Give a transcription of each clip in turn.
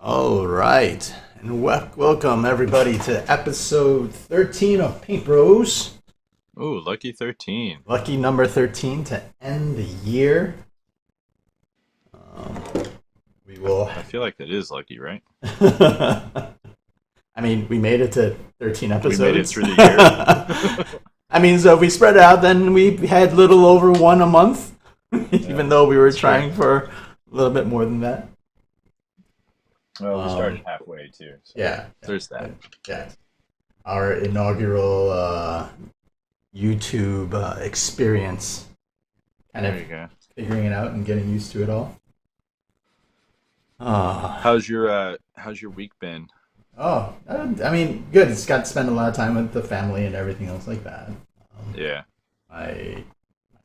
All right, and welcome everybody to episode 13 of Paint Bros. Ooh, lucky 13. Lucky number 13 to end the year. Um, we will. I feel like that is lucky, right? I mean, we made it to 13 We made it episodes. through the year. I mean, so if we spread it out, then we had little over one a month, even Yeah, though we were that's true. trying for a little bit more than that. Well, we Um, started halfway too, so yeah, there's that. yeah. Our inaugural YouTube experience, kind of There you go. figuring it out and getting used to it all. Uh, How's your week been? I mean, good. It's got to spend a lot of time with the family and everything else like that. Yeah. My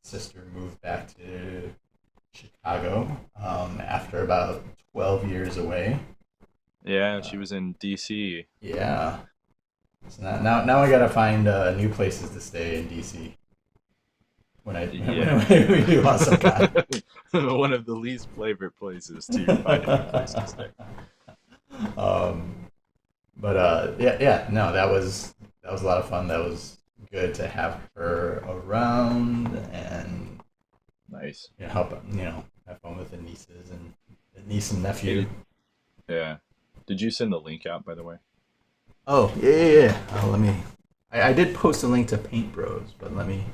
sister moved back to Chicago after about 12 years away. Yeah, Uh, she was in DC. yeah. So now I gotta find new places to stay in DC when I Yeah. when we do Osaka. One of the least favorite places to find a new place to stay. um, but yeah, no, that was a lot of fun. That was good to have her around and Nice. have fun with the nieces and the niece and nephew. Hey, yeah. Did you send the link out, by the way? Oh yeah. Let me. I did post a link to Paint Bros, but let me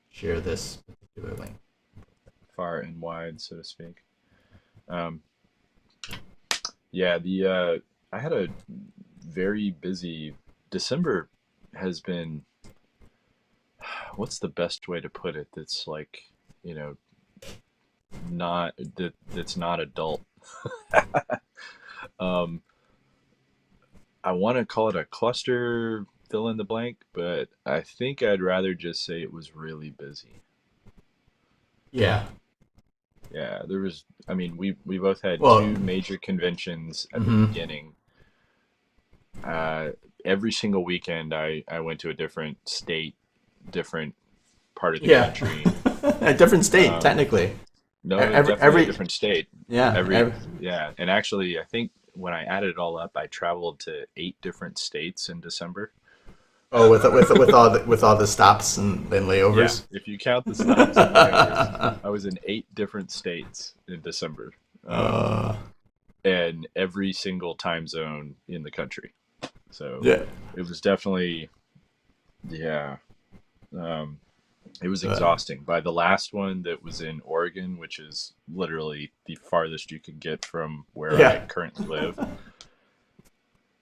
share this particular link. Far and wide, so to speak. Um, yeah, the I had a very busy December has been, what's the best way to put it that's like, you know, that's not adult. um I want to call it a cluster fill in the blank, but I think I'd rather just say it was really busy. Yeah. Yeah, there was, I mean, we both had Well. two major conventions at the Hmm. beginning. uh every single weekend I went to a different state, different part of the Yeah. country. A different state, um technically. No, Every definitely a every different state. yeah. Yeah, and actually, I think when I added it all up, I traveled to 8 different states in December. Oh, with all the stops and Yeah, layovers. if you count the stops and layovers, I was in 8 different states in December, um, uh, and every single time zone in the country. So yeah. it was definitely, yeah, um, it was Uh, exhausting. By the last one that was in Oregon, which is literally the farthest you could get from where I yeah. currently live,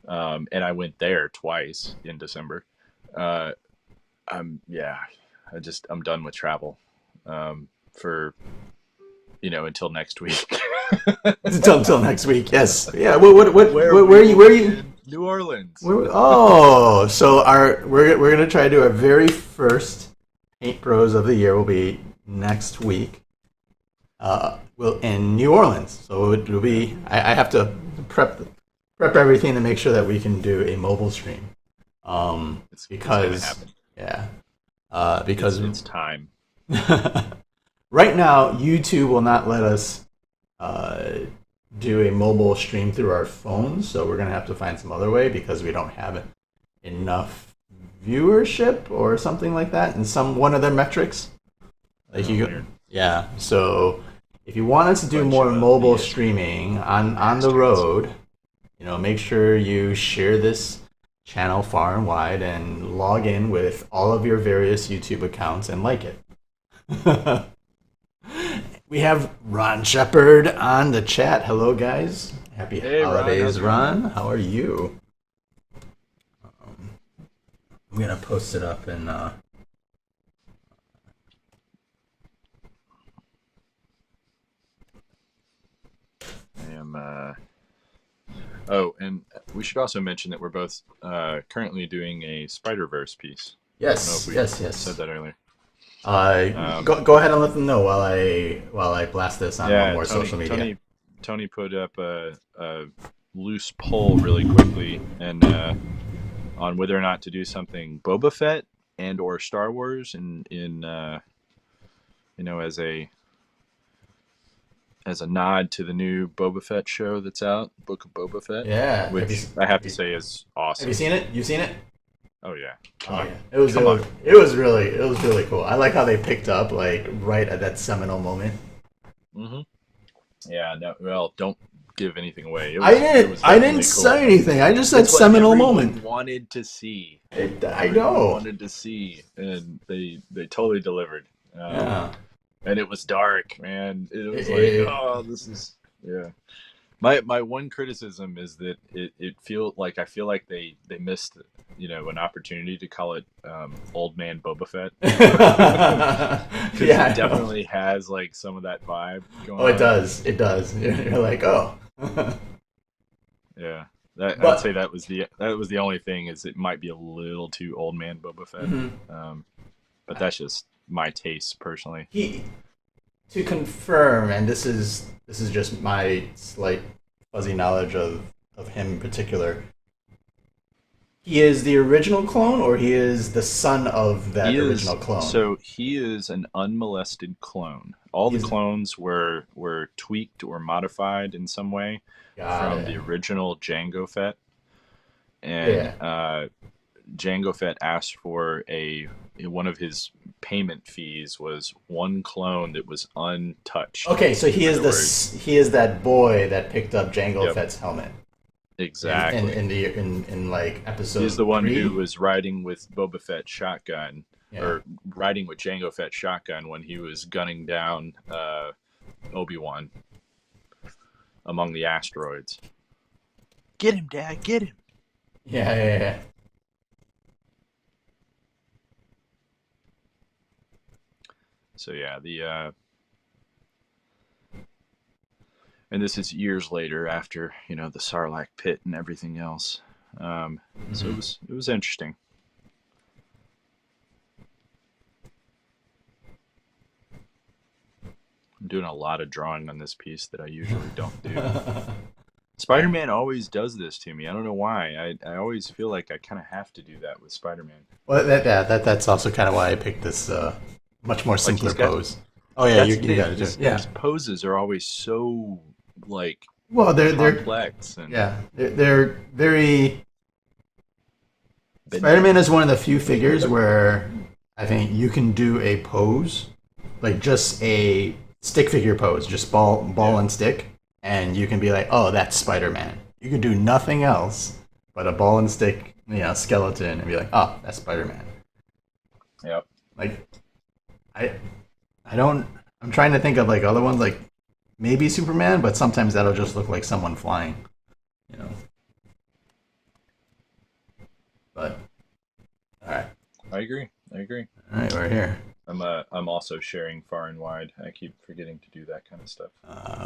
and I went there twice in December. Uh, yeah, I'm done with travel, for until next week. Until next week. Yes. Yeah. What Where where we are you will where are be you? in New Orleans. Oh, so we're gonna try to do our very first Paint Bros of the year will be next week. Will in New Orleans. So it'll be. I have to prep everything to make sure that we can do a mobile stream. It's gonna Because happen. yeah, It's because it's time. right now YouTube will not let us uh, do a mobile stream through our phones, so we're gonna have to find some other way because we don't have enough viewership or something like that in some one of their metrics. Like Oh, weird. yeah. So if you want us to do Bunch more of mobile ESPN streaming on the bastards. road, make sure you share this channel far and wide and log in with all of your various YouTube accounts and like it. We have Ron Shepard on the chat. Hello, guys. Happy Hey, Ron, how's holidays, it going? Ron. How are you? Um, I'm gonna post it up and I am. Oh, and we should also mention that we're both currently doing a Spider Verse piece. I don't know if yes, we yes, said yes. that earlier. Go Um, go ahead and let them know while I blast this on one yeah, more social media. Tony put up a loose poll really quickly, and on whether or not to do something Boba Fett and or Star Wars as a as a nod to the new Boba Fett show that's out, Book of Boba Fett, Yeah. which I have Have to you say is have you awesome. seen it? You seen it? Oh yeah, come Oh on, yeah. come on. It was really cool. I like how they picked up like right at that seminal moment. Hmm. Yeah, no, well, don't give anything away. It was I didn't definitely cool. say anything. I just said It's what seminal everyone moment. wanted to see. I Everyone know. wanted to see, and they totally delivered. Yeah. And it was dark, man. It was like, It, oh, this is yeah. My one criticism is that I feel like they missed an opportunity to call it Old Man Boba Fett because yeah, it I know. definitely has like some of that vibe Oh, going it on. does. It does. You're like, oh. Yeah, that I'd but say that was the only thing is it might be a little too Old Man Boba Fett, mhm. um, but that's just my taste personally. he to confirm, and this is just my slight fuzzy knowledge of him in particular. He is the original clone, or he is the son of that original clone. He is an unmolested clone. All the He's clones were tweaked or modified in some way got from it. the original Jango Fett, and Yeah. Jango Fett asked for a one of his payment fees was one clone that was untouched. Okay, so In other words, he is that boy that picked up Jango yep, Fett's helmet exactly. in like He's episode the one who 3. was riding with Boba Fett's shotgun, Yeah. or riding with Jango Fett's shotgun when he was gunning down Obi-Wan among the asteroids. Get him, Dad! Get him! Yeah, yeah, yeah. So yeah, the and this is years later after the Sarlacc pit and everything else. So Hmm. it was interesting. I'm doing a lot of drawing on this piece that I usually don't do. Spider-Man always does this to me. I don't know why. I always feel like I kind of have to do that with Spider-Man. Well, that's also kind of why I picked this much more Like simpler pose. Oh yeah, that's the you got thing. it too. Yeah. His poses are always so like Well, they're complex and yeah they're very. bendy. Spider-Man is one of the few figures where I think you can do a pose, like just a stick figure pose, just ball Yeah. and stick, and you can be like, oh, that's Spider-Man. You can do nothing else but a ball and stick, skeleton, and be like, oh, that's Spider-Man. Yep. Like, I I don't. I'm trying to think of like other ones, like maybe Superman, but sometimes that'll just look like someone flying, you know. But all right, I agree. I agree. all right, we're here. I'm also sharing far and wide. I keep forgetting to do that kind of stuff.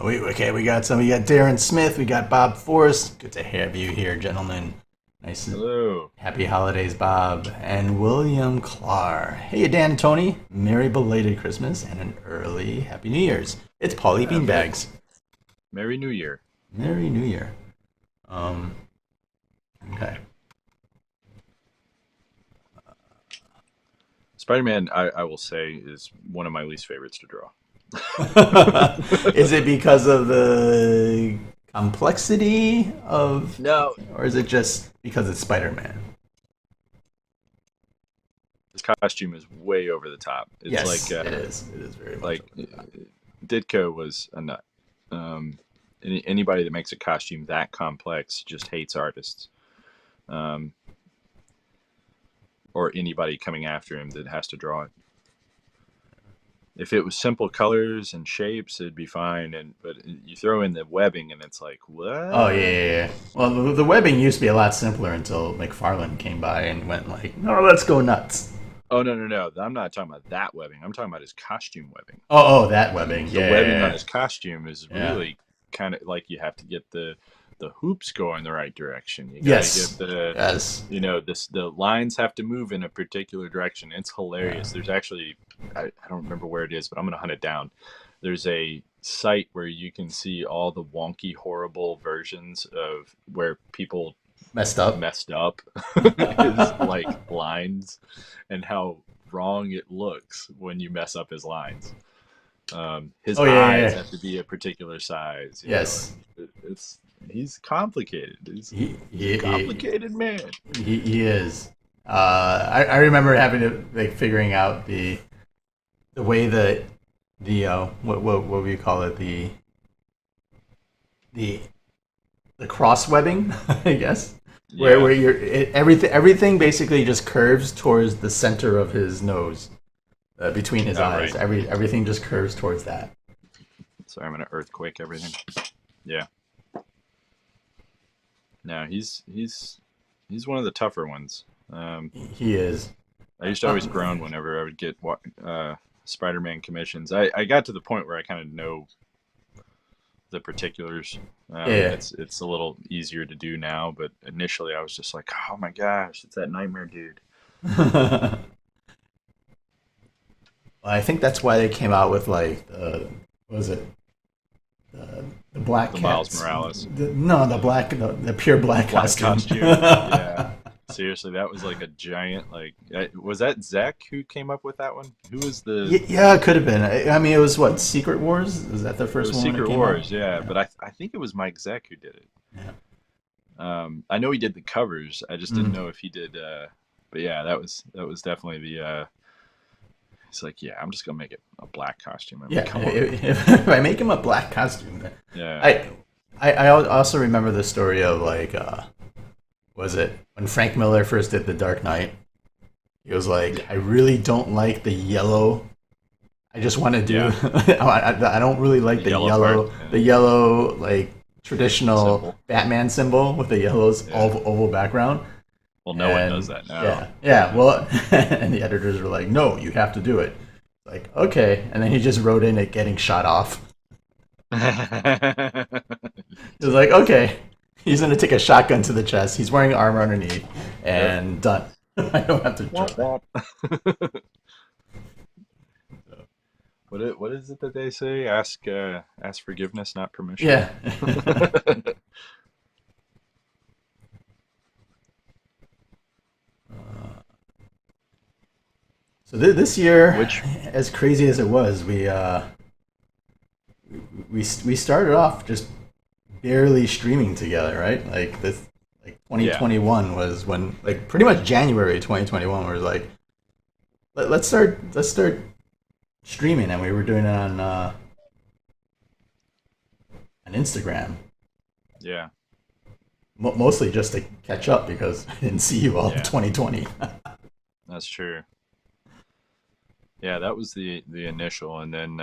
We got some. We got Darren Smith. We got Bob Forrest. Good to have you here, gentlemen. Nice. Hello. Happy holidays, Bob. And William Clark. Hey, Dan and Tony. Merry belated Christmas and an early Happy New Year's. It's Paulie Yeah, Beanbags. Merry New Year. Merry New Year. Okay. Spider-Man, I will say, is one of my least favorites to draw. Is it because of the complexity of, No, or is it just because it's Spider-Man? his costume is way over the top. It's Yes, like it is. It is very much like over the top. Ditko was a nut. Anybody that makes a costume that complex just hates artists, um, or anybody coming after him that has to draw it. If it was simple colors and shapes, it'd be fine. But you throw in the webbing, and it's like, Oh what? yeah, yeah, yeah. Well, the webbing used to be a lot simpler until McFarlane came by and went like, "No, let's go nuts." Oh no! I'm not talking about that webbing. I'm talking about his costume webbing. Oh, that webbing. The Yeah, webbing on yeah, his costume is yeah. really kind of like you have to get the hoops going the right direction. You got to Yes, get the yes. the lines have to move in a particular direction. It's Yeah. hilarious. There's actually I don't remember where it is, but I'm gonna hunt it down. There's a site where you can see all the wonky, horrible versions of where people Messed up. messed up his like lines and how wrong it looks when you mess up his lines. His Oh yeah, yeah, eyes yeah. have to be a particular size. You know, Yes. it's he's complicated. He's a He complicated man. he is. I remember having to like figuring out the way that what do you call it, the the cross webbing, I guess, where Yeah. everything basically just curves towards the center of his nose, between his Oh, eyes. right. Everything just curves towards that. Sorry, I'm gonna earthquake everything. Yeah. No, he's one of the tougher ones. He is. I used to always groan whenever I would get Spider-Man commissions. I got to the point where I kind of know the particulars, and Yeah. it's a little easier to do now. But initially, I was just like, oh my gosh, it's that nightmare dude. Well, I think that's why they came out with like what was it, the black The Miles cats? Morales No, the pure black black costume. costume. Yeah, seriously, that was like a giant. Like, was that Zach who came up with that one? Who was the? Yeah, it could have been. I mean, it was what, Secret Wars? Is that the It first was one when it Secret came out? Wars, yeah. Yeah. But I think it was Mike Zeck who did it. Yeah. I know he did the covers. I just didn't Mm. know if he did. But yeah, that was definitely the. It's like, yeah, I'm just gonna make it a black costume. I mean, Yeah. come on. If I make him a black costume, Yeah, I I also remember the story of like was it when Frank Miller first did The Dark Knight? He was like, I really don't like the yellow. I just want to do. yeah. I don't really like The the yellow part. yellow, Yeah. the yellow like traditional Symbol. Batman symbol with the yellow's Yeah. oval background. Well, no one does And that now. yeah, yeah. Well, and the editors were like, "No, you have to do it." Like, okay, and then he just wrote in it getting shot off. He was like, "Okay, he's gonna take a shotgun to the chest. He's wearing armor underneath, Yep. and done. I don't have to Womp try." womp. What is it that they say? Ask forgiveness, not permission. Yeah. So this year, Which as crazy as it was, we started off just barely streaming together, right? Like this, like yeah 2021 was when, like pretty much January 2021 was like, let's start streaming, and we were doing it on Instagram, yeah mostly just to catch up because I didn't see you all in yeah 2020. that's true. Yeah, that was the initial, and then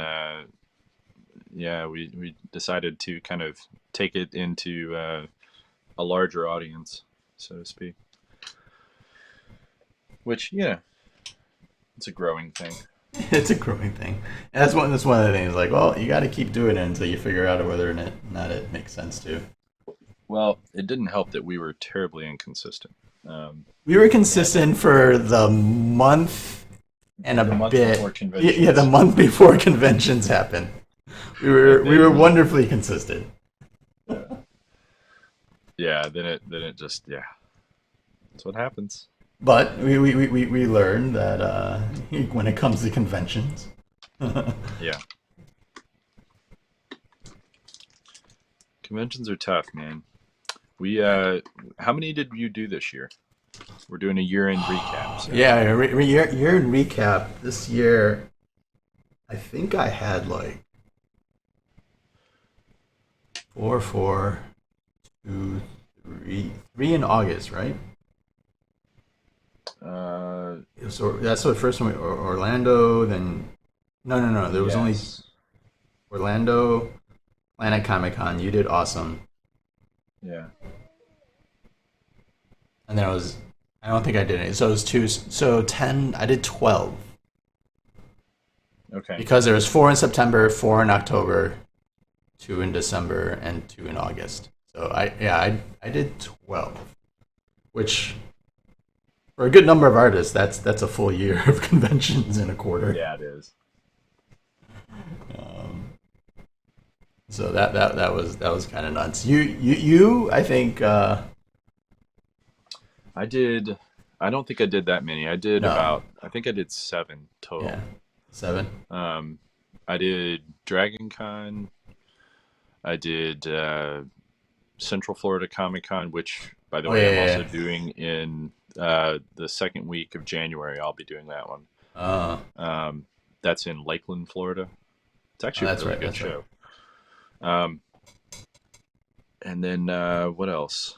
yeah, we decided to kind of take it into a larger audience, so to speak. Which, yeah, it's a growing thing. It's a growing thing, and that's one of the things. Like, well, you got to keep doing it until you figure out whether or not it makes sense to. Well, it didn't help that we were terribly inconsistent. We were And consistent for the month and a the month bit. before Yeah, the conventions, month before conventions happened. We and were we were then wonderfully consistent. yeah, then it just yeah, that's what happens. But we learned that when it comes to conventions, Yeah, conventions are tough, man. We how many did you do this year? We're doing a year-end recap, so yeah, year in recap this year. I think I had like four, two, three in August, right? uh, So that's the first one. Orlando, then no. There was only yes, Orlando, Atlanta Comic Con. You did awesome, yeah, and then I don't think I did any. So it was two. So 10. I did 12 okay, because there was four in September, four in October, two in December, and two in August. So I did 12, which for a good number of artists, that's a full year of conventions in a quarter. yeah, it is. Um, so that was kind of nuts. You I think I did. I don't think I did that many. I did no, about. I think I did seven yeah, total. 7. Um, I did Dragon Con. I did Central Florida Comic Con, which, by the Oh way, I'm yeah, also yeah. doing in the second week of January. I'll be doing that one. Uh, Um, that's in Lakeland, Florida. It's oh, actually a that's really right. good That's right. show. Um, and then what else?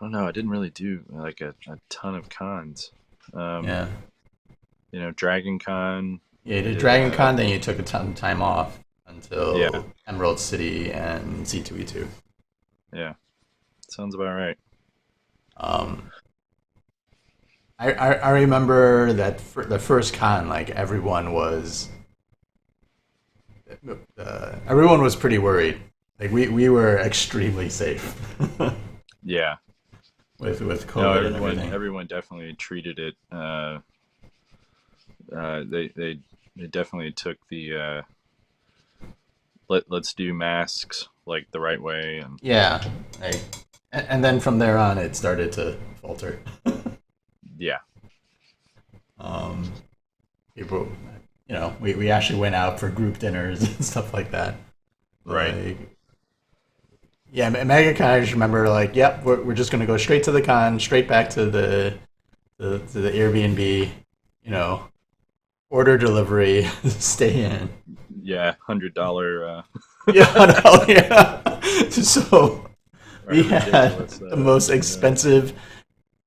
I don't know. I didn't really do like a ton of cons. Um, Yeah. Dragon Con. Yeah, you I did did. Dragon Con, then you took a ton of time off Yeah, until Emerald City and C2E2. yeah. Sounds about right. Um, I remember that for the first con, like everyone was pretty worried. Like we were extremely safe Yeah. with No, COVID and everyone everything. everyone definitely treated it. They definitely took the let's do masks like the right way, and Yeah, like, and then from there on, it started to falter. yeah, Um, People, we actually went out for group dinners and stuff like that. right. Like, yeah, MegaCon, I just remember like, yep, we're just gonna go straight to the con, straight back to the Airbnb, you know, order delivery, stay in. Yeah, $100 Yeah, no, yeah. So we had ridiculous the most yeah, expensive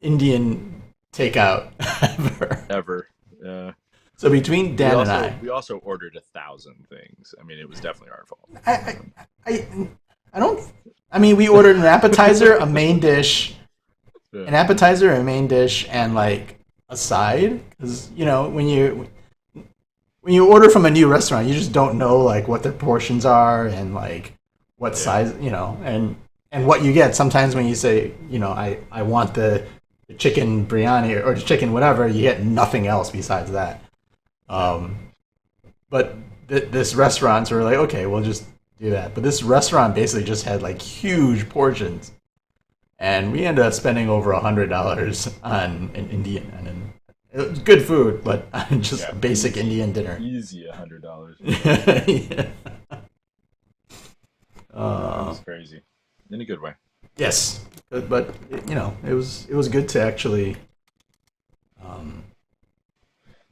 Indian takeout ever. ever. Yeah. So between We Dan and also I, we also ordered 1,000 things. I mean, it was definitely our fault. I, I, I, I don't. I mean, we ordered an appetizer, a main dish, Yeah, an appetizer, a main dish, and like a side. Because when you order from a new restaurant, you just don't know like what their portions are and like what yeah, size, and what you get. Sometimes when you say, I want the chicken biryani or the chicken whatever, you get nothing else besides that. yeah. Um, but this restaurant, so we're like, okay, we'll just do that. But this restaurant basically just had like huge portions, and we ended up spending over $100 on an Indian and it was good food, but just Yeah, a basic easy, Indian dinner. easy $100. Yeah. No, it uh, was crazy in a good way. yes, but it was good to actually, um,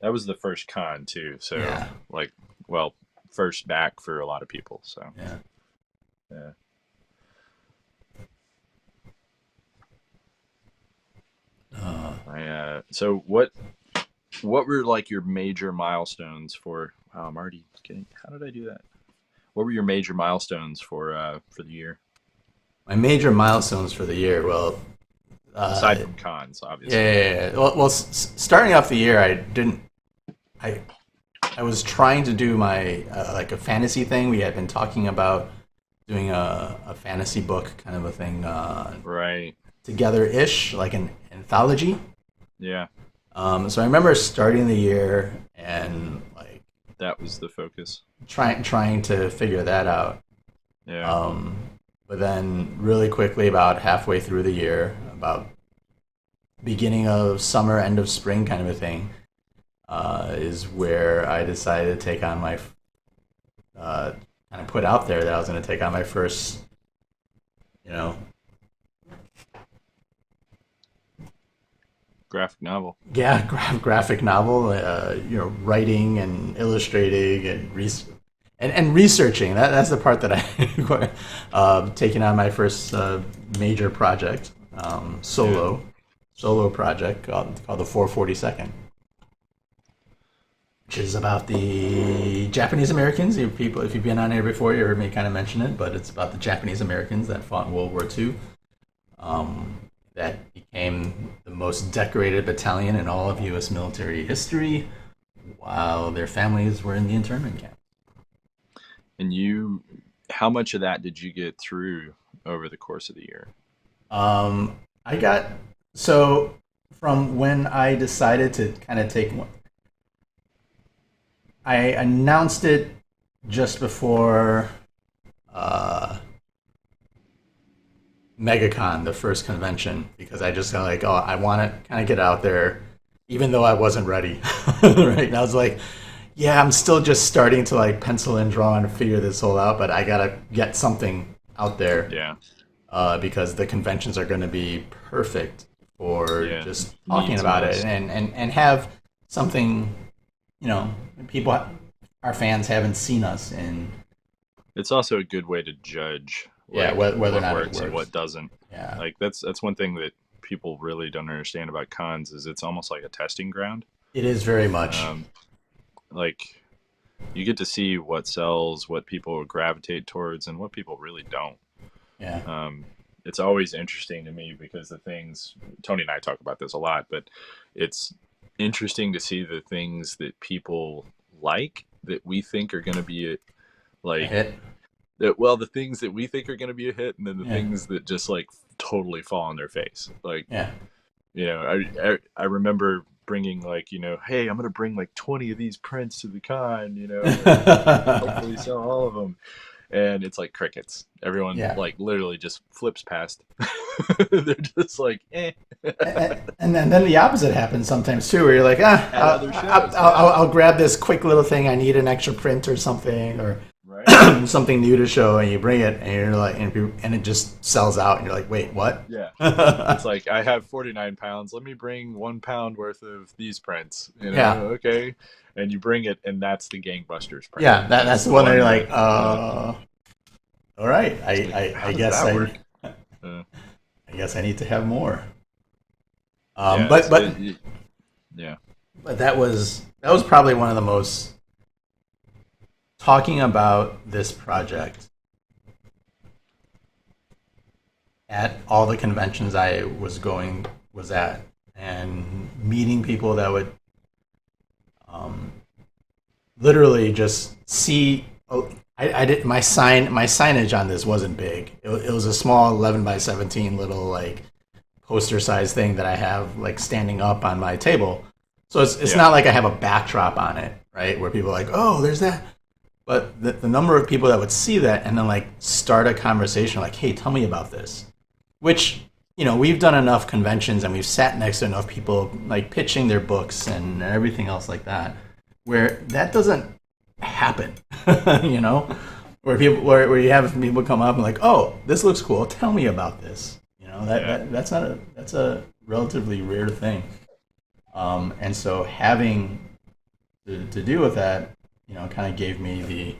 That was the first con too, so yeah, like, well, first back for a lot of people. So yeah. yeah. Uh, So what were like your major milestones for? Wow, I'm already getting. How did I do that? What were your major milestones for the year my major milestones for the year. Well, aside uh, from cons, yeah, obviously? yeah, yeah. Well, starting off the year, I didn't. I I was trying to do my like a fantasy thing. We had been talking about doing a fantasy book kind of a thing Right. together ish, like an anthology. Yeah, So I remember starting the year and like that was the focus. trying to figure that out. Yeah. Um, but then really quickly, about halfway through the year, about beginning of summer, end of spring kind of a thing, is where I decided to take on my uh, kind of put out there that I was going to take on my first, you know, Graphic novel. yeah, graphic novel. Writing and illustrating and and researching. That's the part that I taking on my first major project, Yeah. solo project called the 442nd, which is about the Japanese Americans. If you've been on here before, you heard me kind of mention it, but it's about the Japanese Americans that fought in World War II. That became the most decorated battalion in all of U.S. military history, while their families were in the internment camp. And how much of that did you get through over the course of the year? I got so from when I decided to kind of take one, I announced it just before uh, MegaCon, the first convention, because I just got like, I want to kind of get out there, even though I wasn't ready. Right? And I was like, Yeah, I'm still just starting to like pencil and draw and figure this whole out, but I gotta get something out there Yeah, because the conventions are going to be perfect for yeah, just talking needs a about it must. and have something, you know, people, our fans haven't seen us in, It's also a good way to judge yeah, like whether or what not it works and works. what doesn't. Yeah, Like that's one thing that people really don't understand about cons is it's almost like a testing ground. it is very much. Um, like you get to see what sells, what people gravitate towards, and what people really don't. Yeah, Um, it's always interesting to me because the things Tony and I talk about this a lot, but it's interesting to see the things that people like that we think are going to be a like hit. that. Well, the things that we think are going to be a hit, and then the Yeah, things that just like totally fall on their face. Like yeah. I remember bringing like hey, I'm gonna bring like 20 of these prints to the con, and hopefully sell all of them. And it's like crickets. Everyone Yeah. like literally just flips past. They're just like, eh. And then the opposite happens sometimes too, where you're like, At other shows, yeah, I'll grab this quick little thing. I need an extra print or something, or right, something new to show, and you bring it, and you're like, and it just sells out, and you're like, wait, what? yeah. It's like I have 49 pounds. Let me bring 1 pound worth of these prints. Yeah, Okay, and you bring it, and that's the gangbusters print. yeah. That's That's the the one that you're one like, that all right. it's like, how I does guess that work? Uh, I guess I need to have more. yeah, yeah, But that was probably one of the most talking about this project at all the conventions I was at, and meeting people that would um, literally just see. Oh, I did my signage on this wasn't big. It was a small 11 by 17 little like poster size thing that I have like standing up on my table. So it's yeah, not like I have a backdrop on it, right? Where people are like, oh, there's that. But the number of people that would see that and then like start a conversation like, hey, tell me about this. Which, we've done enough conventions and we've sat next to enough people like pitching their books and everything else like that, where that doesn't happen, you know? Where you have people come up and like, oh, this looks cool. Tell me about this. yeah, That's a relatively rare thing. And so having to deal with that, kind of gave me the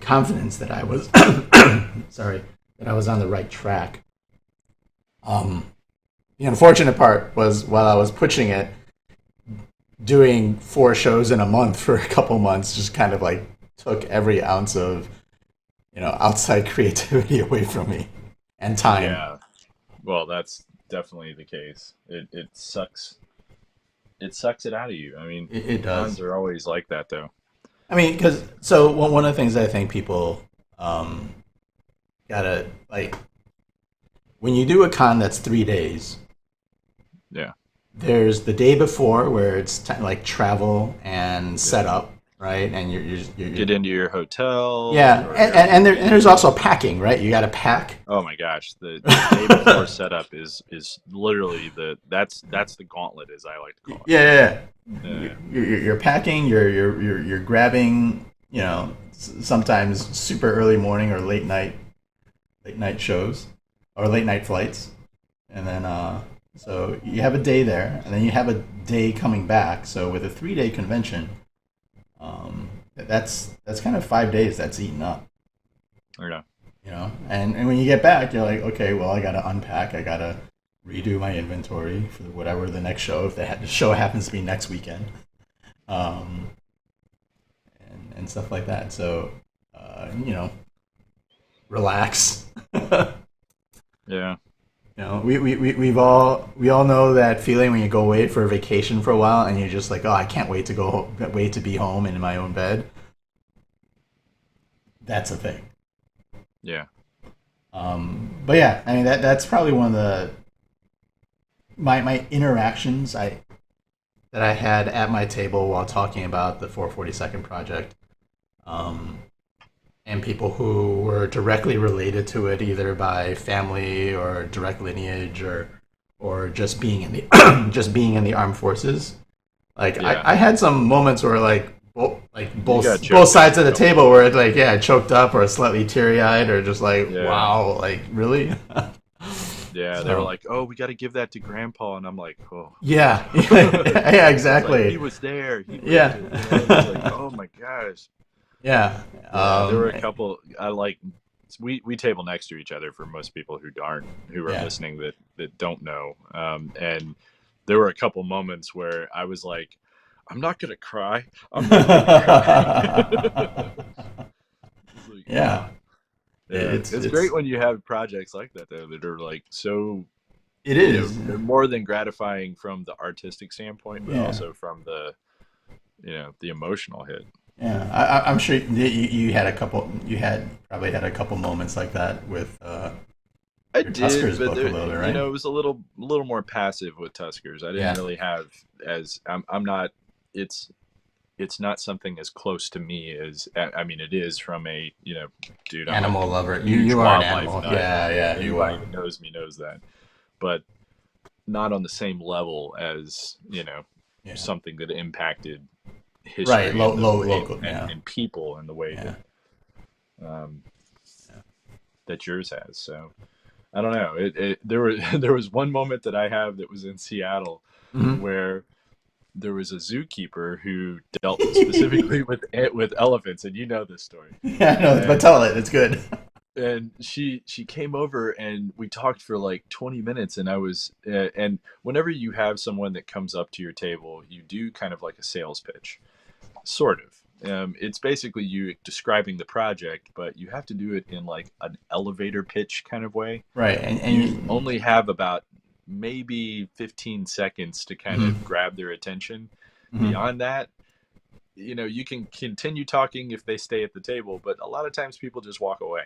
confidence that I was sorry, that I was on the right track. The unfortunate part was while I was pushing it, doing 4 shows in a month for a couple months just kind of like took every ounce of outside creativity away from me and time. yeah. Well, that's definitely the case. It sucks. It sucks it out of you. I mean, It cons does. are always like that, though. I mean, because so one of the things I think people gotta like when you do a con that's 3 days, Yeah, there's the day before where it's like travel and yeah. setup, right? And Get into your hotel yeah, or and there's Airbnb. also packing, right? You got to pack. Oh my gosh, the day before setup is literally that's the gauntlet, as I like to Yeah, call yeah, it. yeah. You're packing. You're grabbing. Sometimes super early morning or late night shows or late night flights, and then so you have a day there, and then you have a day coming back. So with a 3 day convention, that's kind of 5 days that's eaten up. Or no. And when you get back, you're like, okay, well, I got to unpack. I got to redo my inventory for whatever the next show, if the show happens to be next weekend, um, and stuff like that. So, relax. Yeah, We all know that feeling when you go away for a vacation for a while and you're just like, oh, I can't wait to wait to be home and in my own bed. That's a thing. yeah, But yeah, I mean that's probably one of the my interactions that I had at my table while talking about the 442nd project, um, and people who were directly related to it either by family or direct lineage or just being in the just being in the armed forces. Like yeah, I had some moments where like like You got both choked up sides of a the couple table times. were like, yeah, choked up or slightly teary eyed or just like, Yeah. wow, like really. Yeah, they were So like, "Oh, we got to give that to Grandpa," and I'm like, "Oh." yeah, yeah, It's like he exactly. was there, he lived Yeah, it, It's like, oh my gosh. yeah. Yeah, there were a couple. I like we table next to each other for most people who are Yeah. listening that don't know. And there were a couple moments where I was like, "I'm not gonna cry. I'm not gonna cry." It's like, Yeah, yeah, it's great it's when you have projects like that though that are like so, it is. they're more than gratifying from the artistic standpoint, but Yeah, also from the the emotional hit. yeah. I'm sure you had a couple. You had probably had a couple moments like that with I your did, Tuskers but book a there, little bit, right? it was a little more passive with Tuskers. I didn't Yeah, really have as I'm not. It's it's not something as close to me as I mean it is from a dude, I'm a animal lover. huge You are an wildlife animal. nut. Yeah, yeah, you Anybody are. that knows me knows that, but not on the same level as Yeah, something that impacted right. history and the way Local. Yeah, and people in the way yeah, um, yeah. that yours has. So I don't know. There were there was one moment that I have that was in Seattle Hmm. where there was a zookeeper who dealt specifically with elephants, and you know this story. Yeah, no, but And tell it. It's good. she came over and we talked for like 20 minutes, and I was and whenever you have someone that comes up to your table, you do kind of like a sales pitch, sort of. It's basically you describing the project, but you have to do it in like an elevator pitch kind of way. Right, You and only have about maybe 15 seconds to kind of mhm, grab their attention. mhm. Beyond that, you can continue talking if they stay at the table, but a lot of times people just walk away.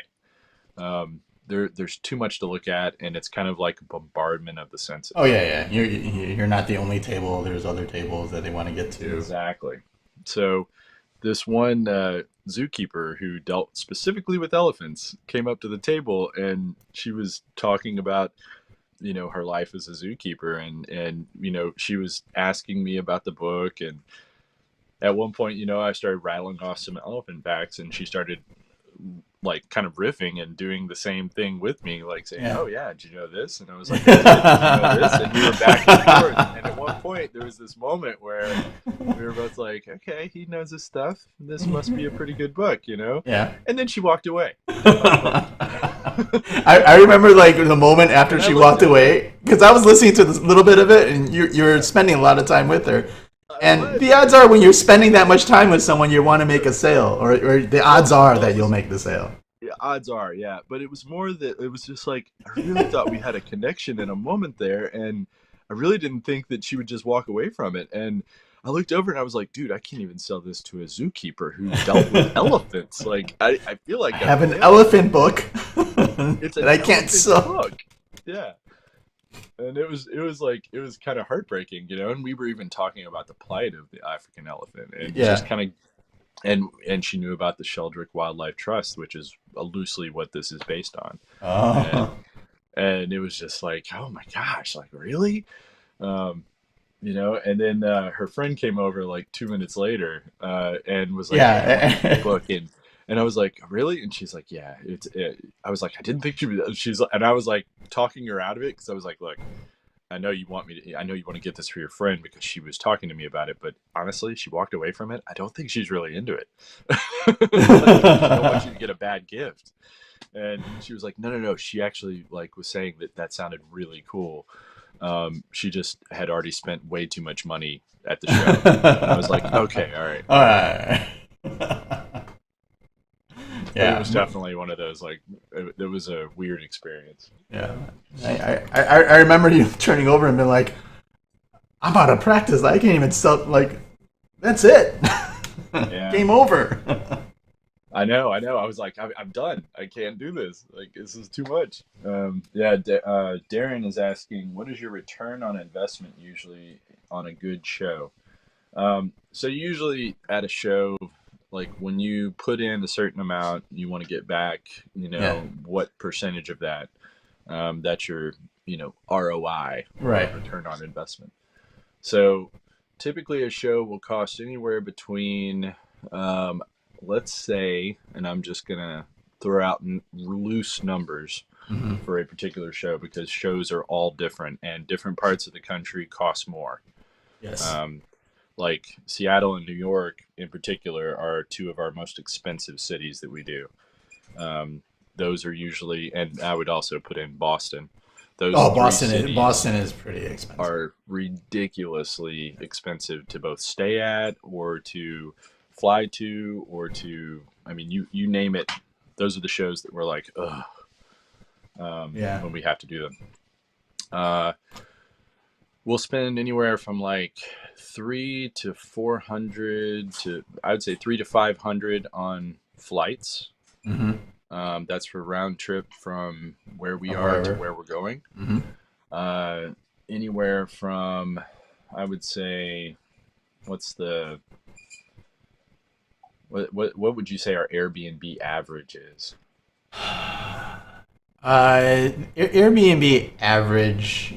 There's too much to look at, and it's kind of like a bombardment of the Oh senses. yeah, yeah. You're not the only table. There's other tables that they want to get to. Exactly. So this one zookeeper who dealt specifically with elephants came up to the table, and she was talking about her life as a zookeeper, and she was asking me about the book, and at one point I started rattling off some elephant facts, and she started like kind of riffing and doing the same thing with me, like saying, Yeah. "Oh yeah, did you know this?" And I was like, "I did. Did you know this?" And we were back and forth, and at one point there was this moment where we were both like, "Okay, he knows his stuff. This must be a pretty good book." Yeah. And then she walked away, and I'm like, "Oh." I remember like the moment after And I she looked walked at her. away because I was listening to this little bit of it and you were spending a lot of time with her. I And was. the odds are when you're spending that much time with someone, you want to make a sale, or the odds are Well, it that you'll was. make the sale. Yeah, odds are, yeah. But it was more that it was just like I really thought we had a connection in a moment there, and I really didn't think that she would just walk away from it. And I looked over and I was like, dude, I can't even sell this to a zookeeper who dealt with elephants. Like, I feel I like I'm have an failing elephant her. book It's that an I can't elephant sell. book. Yeah. And it was kind of heartbreaking. And we were even talking about the plight of the African elephant, and just Yeah. kind of and she knew about the Sheldrick Wildlife Trust, which is loosely what this is based on. And Oh. and it was just like, oh my gosh, like really? Um, and then her friend came over like 2 minutes later and was like, hey, I want to read your Yeah. book. And I was like, really? And she's like, yeah, I was like, I didn't think she would. And I was like talking her out of it because I was like, look, I know you want to get this for your friend because she was talking to me about it, but honestly, she walked away from it. I don't think she's really into it. Like, I just don't want you to get a bad gift. And she was like, no, no, no. She actually like was saying that sounded really cool. She just had already spent way too much money at the show. And I was like, okay, all right, All all right. right. But it Yeah. was definitely one of those, like, it was a weird experience. Yeah. I remember you turning over and being like, I'm out of practice. I can't even sell. Like, that's it. Yeah. Game over. I know. I was like, I'm done. I can't do this. Like, this is too much. Yeah. Darren is asking, what is your return on investment usually on a good show? So usually at a show, like when you put in a certain amount, you want to get back, Yeah. what percentage of that, that's your, ROI, or Right. return on investment. So typically a show will cost anywhere between Um, let's say, and I'm just gonna throw out loose numbers Hmm. for a particular show because shows are all different and different parts of the country cost more. Yes. Um, like Seattle and New York in particular are two of our most expensive cities that we do. Um, those are usually, and I would also put in Boston. Those Oh, three Boston cities is pretty expensive. are ridiculously expensive to both stay at or to fly to or to. I mean, you name it. Those are the shows that we're like, ugh, Yeah. when we have to do them. Uh, we'll spend anywhere from like 3 to 400 to I would say 3 to 500 on flights. Hmm. That's for round trip from where we From are to wherever. where we're going. Hmm. Uh, anywhere from I would say what's the what would you say our Airbnb average is? Airbnb average,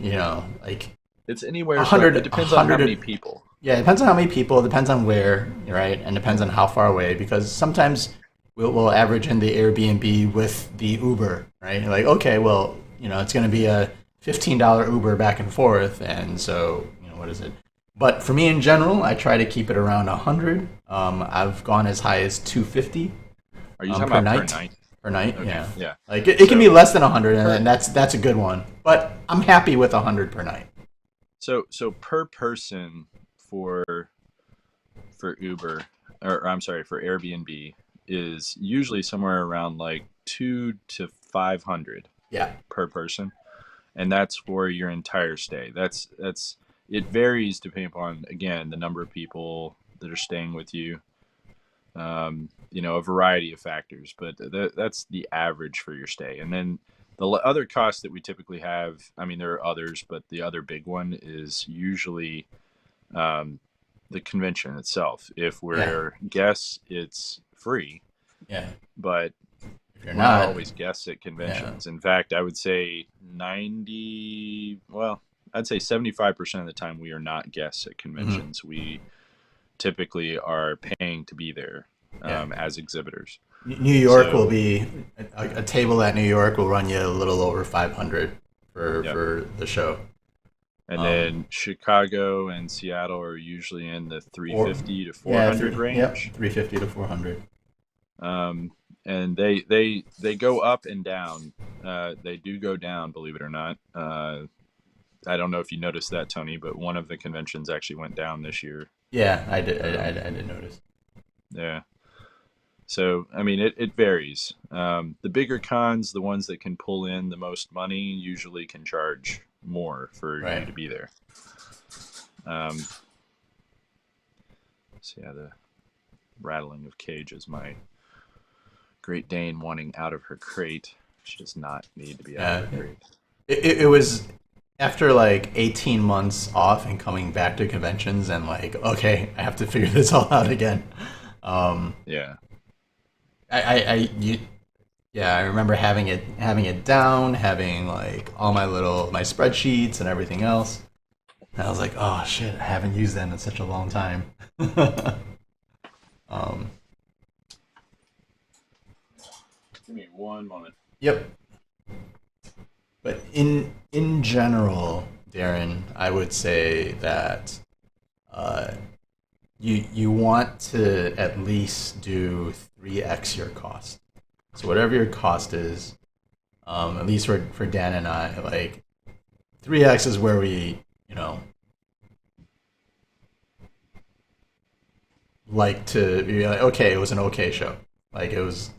like It's a anywhere from hundred, it a depends on how many hundred. people. Yeah, it depends on how many people. It depends on where, right, and depends on how far away. Because sometimes we'll average in the Airbnb with the Uber, right? Like, okay, well, it's going to be a $15 Uber back and forth, and so what is it? But for me in general, I try to keep it around 100. I've gone as high as 250 Are you talking per about per night. night? Per night, Okay, yeah. yeah. Like it can be So less than 100, and per then that's a good one. But I'm happy with 100 per night. so per person for for Uber or I'm sorry for Airbnb is usually somewhere around like 2 to 500 Yeah, per person, and that's for your entire stay. That's it varies depending upon again the number of people that are staying with you. A variety of factors, but that's the average for your stay. And then the other costs that we typically have, I mean, there are others, but the other big one is usually um, the convention itself. If yeah, we're guests, it's free, yeah. but If you're we're not not, always guests at yeah. conventions. In fact, I would say 90, well, I'd say 75% of the time we are not guests at Hmm. conventions. We typically are paying to be there Yeah. as exhibitors. New York will So, be a table at New York will run you a little over 500 for yep. the show. And Um, then Chicago and Seattle are usually in the or 350 to yeah, 400 yep, range. 350 to 400. Um, and they go up and down. They do go down, believe it or not. I don't know if you noticed that, Tony, but one of the conventions actually went down this year. Yeah, I did. Um, I did notice. yeah. So, I mean, it varies. The bigger cons, the ones that can pull in the most money, usually can charge more for you Right. to be there. Um, so, yeah, the rattling of cages, my Great Dane wanting out of her crate. She does not need to be out of Yeah. her crate. It was after like 18 months off and coming back to conventions and like, okay, I have to figure this all out again. Um, Yeah. I you, yeah, I remember having it down, having like all my spreadsheets and everything else. And I was like, oh shit, I haven't used them in such a long time. um, Give me one moment. yep. But in general, Darren, I would say that uh, you want to at least do 3x your cost. So whatever your cost is, at least for Dan and I, like 3x is where we like to be like, okay, it was an okay show, like it was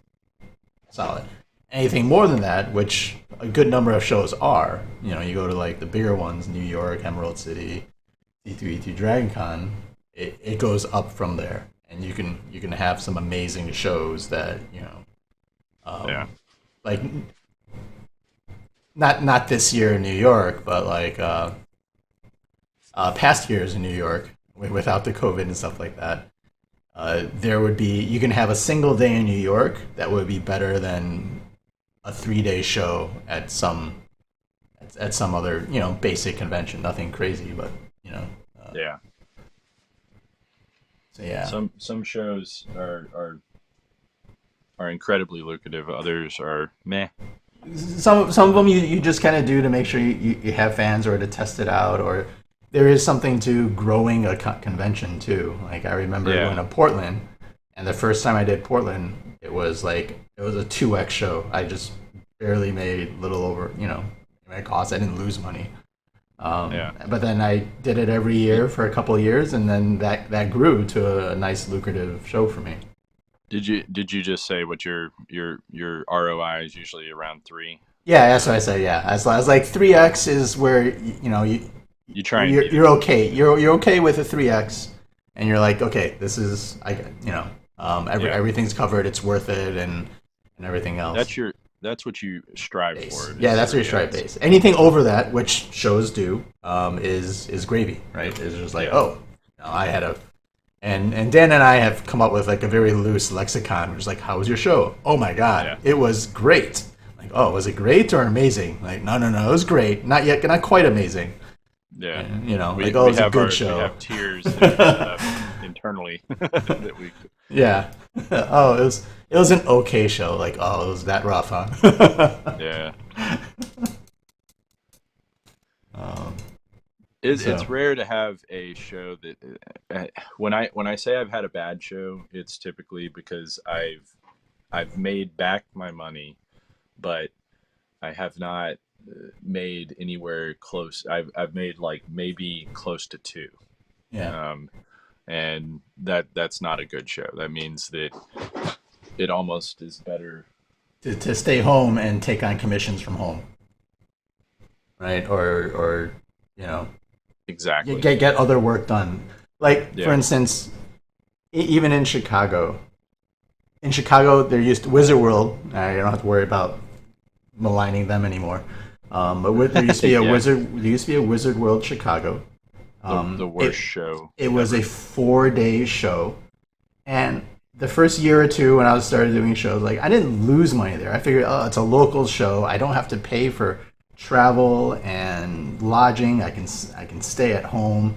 solid. Anything more than that, which a good number of shows are, you go to like the bigger ones, New York, Emerald City, C2E2 Dragon Con, it goes up from there, and you can have some amazing shows that Yeah. like not this year in New York, but like past years in New York without the COVID and stuff like that. There would be you can have a single day in New York that would be better than a 3-day show at some other basic convention. Nothing crazy, but you know. Yeah. So yeah, Some shows are incredibly lucrative. Others are meh. some of them you just kind of do to make sure you have fans or to test it out, or there is something to growing a convention too. Like I remember going Yeah, to Portland, and the first time I did Portland, it was a 2x show. I just barely made little over my cost. I didn't lose money. yeah. But then I did it every Did, year for a couple of years, and then that grew to a nice lucrative show for me. did you just say what your ROI is usually around three? Yeah, that's what I said. Yeah, as like 3x is where You try and beat it. you're okay. You're okay with a 3x, and you're like, okay, this is Yeah, everything's covered. It's worth it, and everything else. that's your that's what you strive Base. for Yeah, is that's your three stripe X. base. Anything over that, which shows do, is gravy, right? Is just like, Yeah, oh, I had a and Dan and I have come up with like a very loose lexicon, which is like, how was your show? Oh my god, yeah, it was great. Like, oh, was it great or amazing? Like, no, no, no, it was great. Not yet, not quite amazing. yeah. And, like, oh, it We was a have good we show. have tiers that we set up internally that we. Yeah. Oh, it was an okay show. Like, oh, it was that rough, huh? Yeah. um, It's so rare to have a show that when I say I've had a bad show, it's typically because I've made back my money, but I have not made anywhere close. I've made like maybe close to two, yeah, um, and that's not a good show. That means that it almost is better. to stay home and take on commissions from home, right? Or you know Exactly. get other work done. Like for Yeah. instance, even in Chicago. In Chicago, there used to, Wizard World. You don't have to worry about maligning them anymore. But there used to be a Yeah. Wizard. There used to be a Wizard World Chicago. The worst show It was a ever. 4 day show, and the first year or two when I was started doing shows, like I didn't lose money there. I figured, oh, it's a local show. I don't have to pay for travel and lodging. I can stay at home.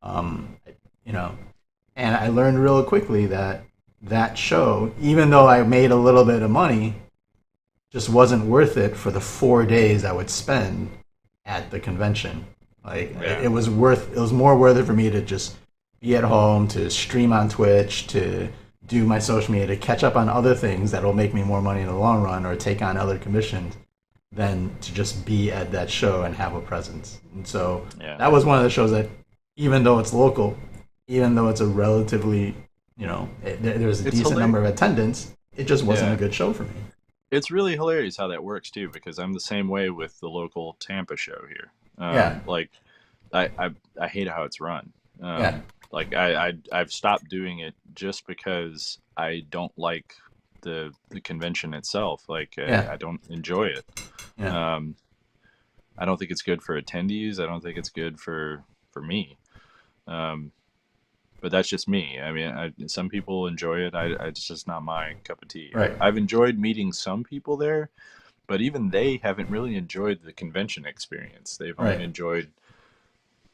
Um, you know, and I learned real quickly that that show, even though I made a little bit of money, just wasn't worth it for the 4 days I would spend at the convention. Like Yeah. it was more worth it for me to just be at home, to stream on Twitch, to do my social media, to catch up on other things that will make me more money in the long run, or take on other commissions, than to just be at that show and have a presence. And so Yeah. that was one of the shows that, even though it's local, even though it's a relatively, there's a It's decent hilarious. number of attendance, it just wasn't a Yeah. good show for me. It's really hilarious how that works too, because I'm the same way with the local Tampa show here. Yeah, Like I hate how it's run. yeah, Like I've stopped doing it just because I don't like the convention itself. Like yeah, I don't enjoy it. yeah. Um, I don't think it's good for attendees. I don't think it's good for me. Um, but that's just me. I mean, some people enjoy it. It's just not my cup of tea. Right. I've enjoyed meeting some people there, but even they haven't really enjoyed the convention experience. They've only Right. enjoyed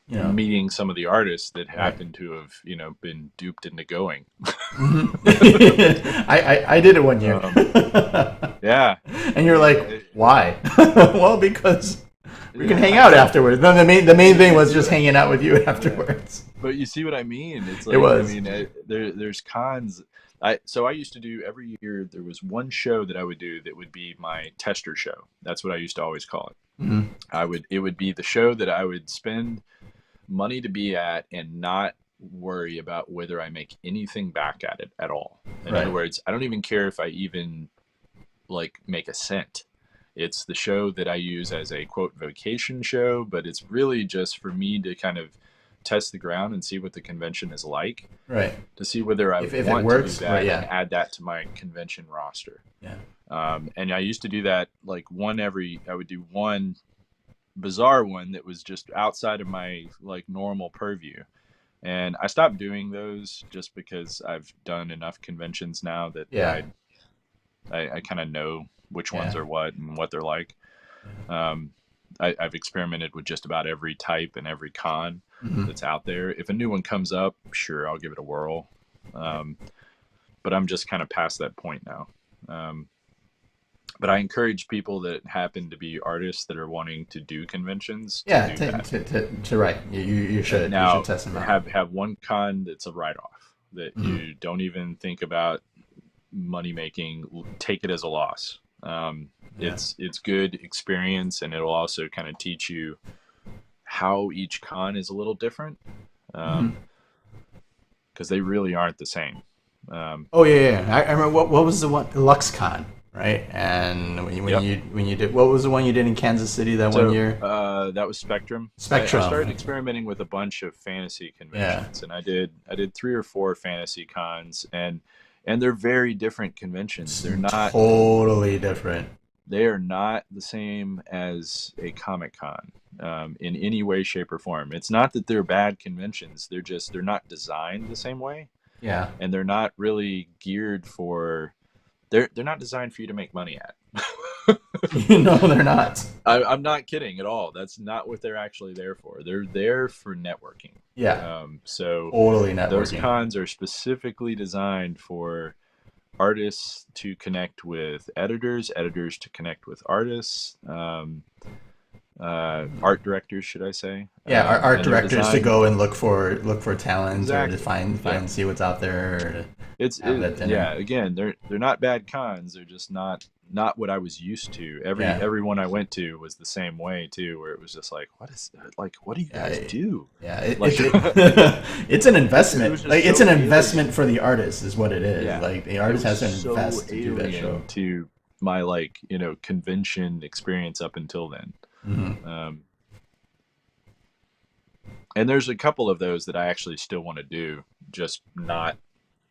You know. meeting some of the artists that Right. happen to have, been duped into going. Mhm. I did it one year. Um, yeah, And you're like, I- why? Well, because we can yeah, hang I out know. afterwards. Then the main thing was just Yeah, hanging out with you yeah. afterwards. But you see what I mean? It's It like, I was. mean, there's cons. I used to do every year. There was one show that I would do that would be my tester show. That's what I used to always call it. Mhm. It would be the show that I would spend money to be at and not worry about whether I make anything back at it at all. In other Right. words, I don't even care if I even like make a cent. It's the show that I use as a quote vacation show, but it's really just for me to kind of test the ground and see what the convention is like, Right. to see whether I If would it want to do works, that right? and Yeah. add that to my convention roster. Yeah. And I used to do that like I would do one bizarre one that was just outside of my like normal purview. And I stopped doing those just because I've done enough conventions now that Yeah. I kind of know which ones Yeah. are what and what they're like. Um, I've experimented with just about every type and every con Mhm. that's out there. If a new one comes up, sure, I'll give it a whirl. But I'm just kind of past that point now. But I encourage people that happen to be artists that are wanting to do conventions to Yeah, do that. to right. You should Now, test them out. have one con that's a write off that Mhm. you don't even think about money making. Take it as a loss. Yeah. It's good experience, and it'll also kind of teach you how each con is a little different, Mhm. because they really aren't the same. Oh yeah. I remember what was the one LuxCon, right? And Yep. when you did, what was the one you did in Kansas City that one So year? that was Spectrum. I started Spectrum. experimenting with a bunch of fantasy Yeah. conventions, and I did 3 or 4 fantasy cons, and they're very different conventions. It's They're not totally different. they are not the same as a Comic Con, in any way, shape, or form. It's not that they're bad conventions. They're not designed the same way, Yeah. and they're not really geared for. They're not designed for you to make money at. No, they're not. I'm not kidding at all. That's not what they're actually there for. They're there for networking. Yeah. So Totally those networking. cons are specifically designed for artists to connect with editors, editors to connect with artists, art directors, should I say? Yeah, art And they're directors to designed go and look for talent or to exactly. find Yep. see what's out there or to have that dinner. Yeah. Again, they're not bad cons. They're just not what I was used to. Yeah. Every one I went to was the same way too, where it was just like, what do you guys do? Yeah, Like, it's an it investment. was just Like it's so an alien. investment for the artist, is what it is. Yeah, Like the it artist was has to so invest to do that show. alien to my convention experience up until then. Hmm. And there's a couple of those that I actually still want to do, just not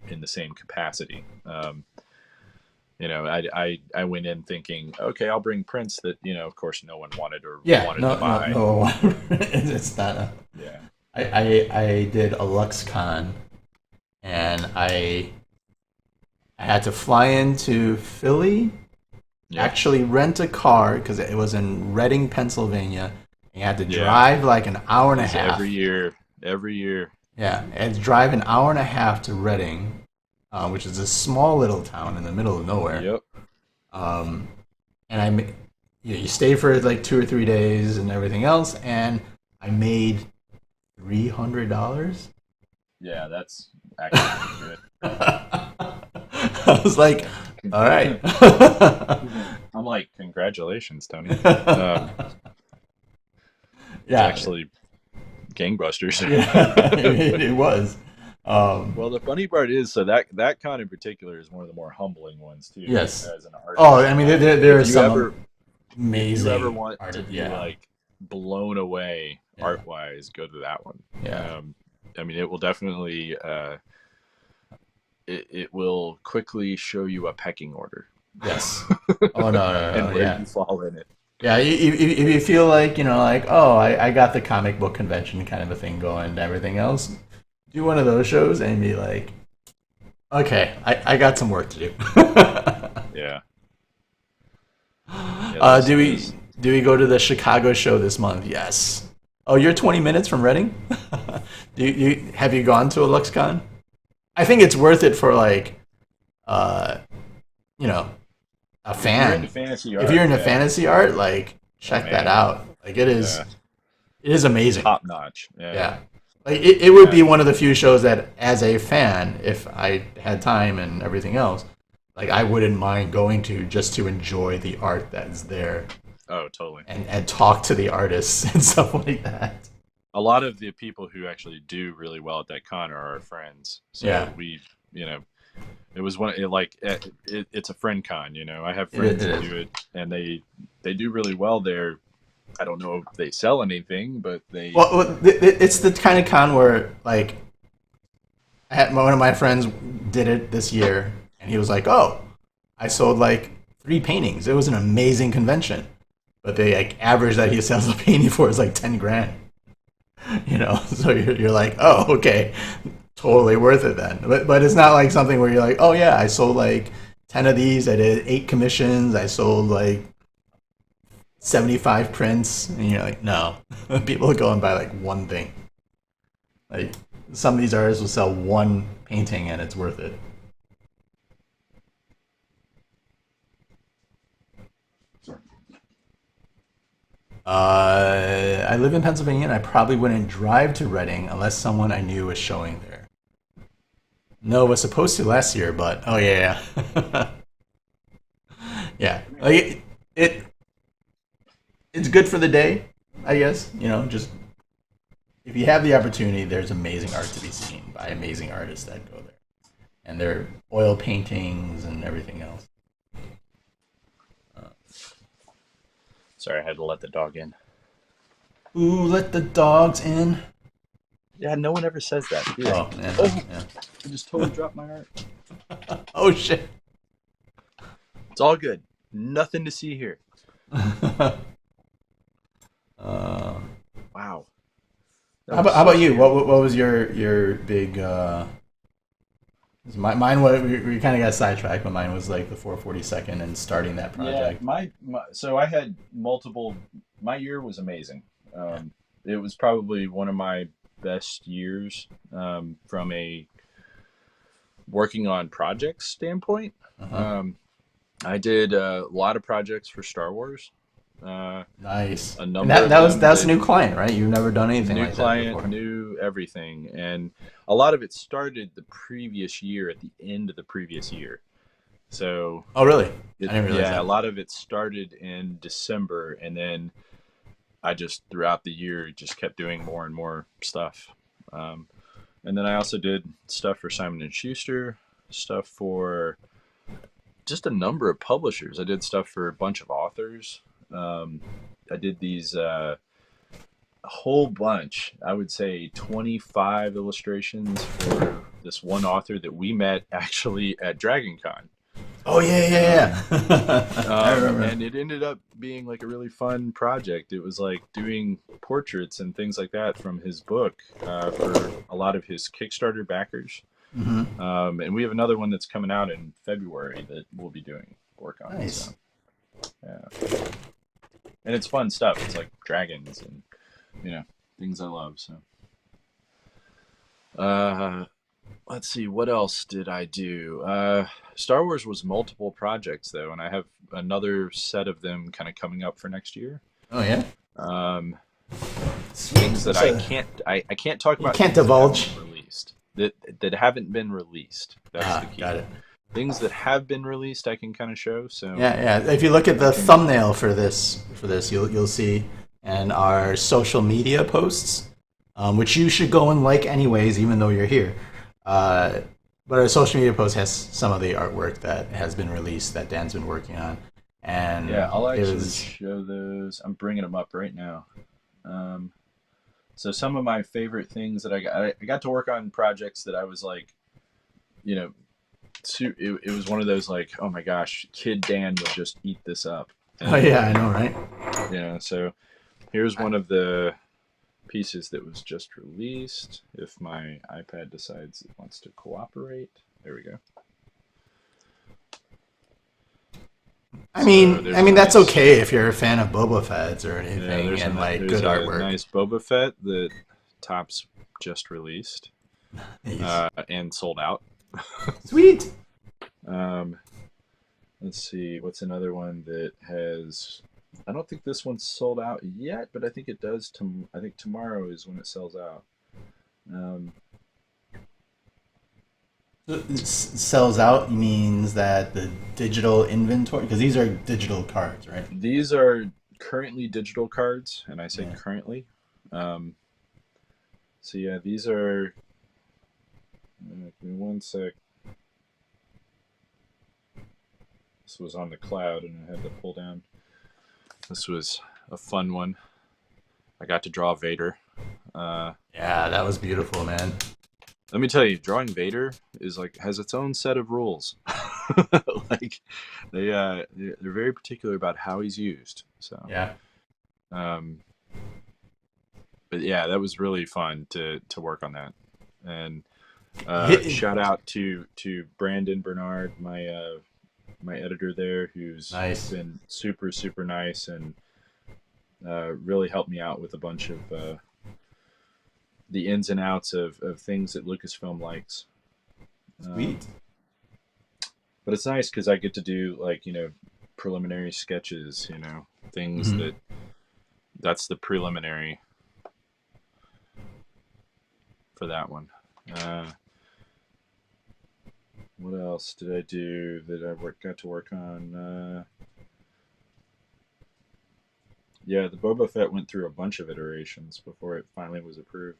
in the same capacity. I went in thinking, okay, I'll bring prints that of course, no one wanted or Yeah, wanted no, to buy. no. It's not. Yeah, I did a LuxCon, and I had to fly into Philly, yeah, actually rent a car because it was in Reading, Pennsylvania. And you had to yeah. drive like an hour and a It's half. every year. Yeah, and drive an hour and a half to Reading, which is a small little town in the middle of nowhere. Yep. And you stay for like 2 or 3 days and everything else, and I made $300. Yeah, that's actually good. I was like, all right. I'm like, congratulations, Tony. Yeah, Actually, gangbusters. yeah, it was. Well, the funny part is, so that con in particular is one of the more humbling ones too. Yes. As an artist. Oh, I mean, there are If you some ever, amazing. if you ever want to artists. be Yeah, like blown away Yeah. art wise, go to that one. yeah, I mean, it will definitely it will quickly show you a pecking order. yes. Oh no, And where yeah. you fall in it. Yeah, if you feel like, like, oh, I got the comic book convention kind of a thing going and everything else, do one of those shows and be like, okay, I got some work to do. Yeah. Do we go to the Chicago show this month? Yes. Oh, you're 20 minutes from Reading? Have you gone to a LuxCon? I think it's worth it for like, a If you're into fan. fantasy If art, you're into yeah, fantasy art, like check man. that out. Like it is. Yeah. It is amazing. Top notch. Yeah. Yeah. Like it would be one of the few shows that, as a fan, if I had time and everything else, like I wouldn't mind going to just to enjoy the art that is there Oh, totally. and talk to the artists and stuff like that. A lot of the people who actually do really well at that con are our friends. So Yeah. it was it's a friend con. I have friends It that is. do it, and they do really well there. I don't know if they sell anything, but they. Well, it's the kind of con where, like, one of my friends did it this year, and he was like, "Oh, I sold like 3 paintings. It was an amazing convention." But the average that he sells a painting for is like 10 grand. So you're like, "Oh, okay, totally worth it then." But it's not like something where you're like, "Oh yeah, I sold like 10 of these. I did 8 commissions. I sold like 75 prints." And you're like, no. People go and buy like one thing. Like some of these artists will sell one painting, and it's worth it. I live in Pennsylvania, and I probably wouldn't drive to Reading unless someone I knew was showing there. No, was supposed to last year, but oh yeah, yeah, yeah. Like it's good for the day, I guess. Just if you have the opportunity, there's amazing art to be seen by amazing artists that go there, and their oil paintings and everything else. Sorry, I had to let the dog in. Ooh, let the dogs in. Yeah, no one ever says that. Oh, yeah, Oh, yeah. I just totally dropped my art. Oh shit. It's all good. Nothing to see here. uh, Wow. how about you? What was your big? Mine was we kind of got sidetracked, but mine was like the 442nd and starting that project. Yeah, so I had multiple. My year was amazing. It was probably one of my best years from a working on projects standpoint. Uh-huh. I did a lot of projects for Star Wars. Nice. A And number that of that was them that's a new client, right? You've never done anything new like that client, before. new everything, and a lot of it started the previous year at the end of the previous year. So Oh, really? I didn't realize yeah, a that. lot of it started in December, and then I just throughout the year just kept doing more and more stuff. Um, and then I also did stuff for Simon and Schuster, stuff for just a number of publishers. I did stuff for a bunch of authors. Um, I did these a whole bunch. I would say 25 illustrations for this one author that we met actually at Dragon Con. Oh yeah, Um, yeah, yeah. I remember. and it ended up being like a really fun project. It was like doing portraits and things like that from his book for a lot of his Kickstarter backers. Hmm. And we have another one that's coming out in February that we'll be doing work on. So Nice. yeah, and it's fun stuff. It's like dragons and things I love. So uh, let's see, what else did I do? Star Wars was multiple projects though, and I have another set of them kind of coming up for next year. Oh yeah. Um, Sweet. things that I can't talk You about can't things that haven't divulge. been released. That haven't been released. That's the Ah, key. got it. Things that have been released, I can kind of show. So Yeah, yeah. If you look at I the can. thumbnail for this, you'll see, and our social media posts, which you should go and like anyways, even though you're here. Uh, but our social media post has some of the artwork that has been released that Dan's been working on, Yeah, and I'll it actually was show those. I'm bringing them up right now. Um, so some of my favorite things that I got to work on projects that I was like, you know, it was one of those like, oh my gosh, kid Dan would just eat this up. oh And yeah, I know, right? so here's one of the pieces that was just released. If my iPad decides it wants to cooperate, there we go. I So mean, there's I a mean that's nice, okay if you're a fan of Boba Fett's or yeah, anything and like there's good a artwork. nice Boba Fett that Topps just released Nice. and sold out. Sweet. Um, let's see, what's another one that has. I don't think this one's sold out yet, but I think it does. I think tomorrow is when it sells out. Um, Sells out means that the digital inventory, because these are digital cards, right? these are currently digital cards, and I say Yeah. currently. Um, so yeah, these are. Give me one sec. This was on the cloud, and I had to pull down. This was a fun one. I got to draw Vader. Yeah, that was beautiful, man. Let me tell you, drawing Vader is like has its own set of rules. Like they're very particular about how he's used. So, Yeah. um, but yeah, that was really fun to work on that. And shout out to Brandon Bernard, my editor there, who's Nice. been super nice and really helped me out with a bunch of the ins and outs of things that Lucasfilm likes. Sweet. But it's nice because I get to do like preliminary sketches. Things Hmm. that's the preliminary for that one. Uh, what else did I do that got to work on? Yeah, the Boba Fett went through a bunch of iterations before it finally was approved,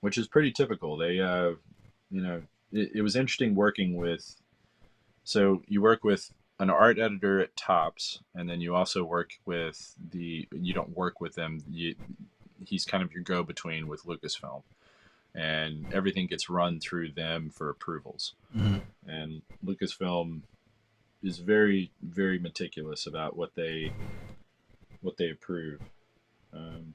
which is pretty typical. It was interesting working with. So you work with an art editor at Tops, and then you also work with You don't work with them. He's kind of your go-between with Lucasfilm, and everything gets run through them for approvals. Hmm. And Lucasfilm is very, very meticulous about what they approve, um,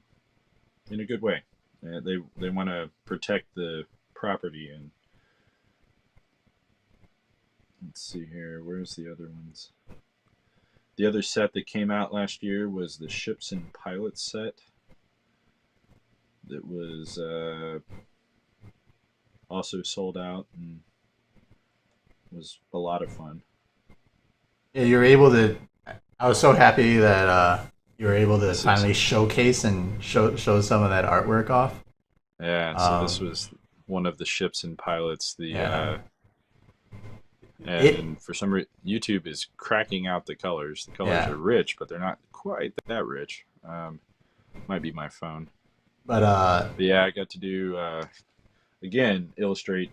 in a good way. They want to protect the property. And let's see here, where's the other ones? The other set that came out last year was the Ships and Pilots set. That was also sold out and was a lot of fun. Yeah, you were able to. I was so happy that you were able to This is finally showcase and show some of that artwork off. Yeah. So this Um, was one of the Ships and Pilots. yeah, it. And for some reason, YouTube is cracking out the colors. The colors Yeah, are rich, but they're not quite that rich. Might be my phone. but But yeah, I got to do again illustrate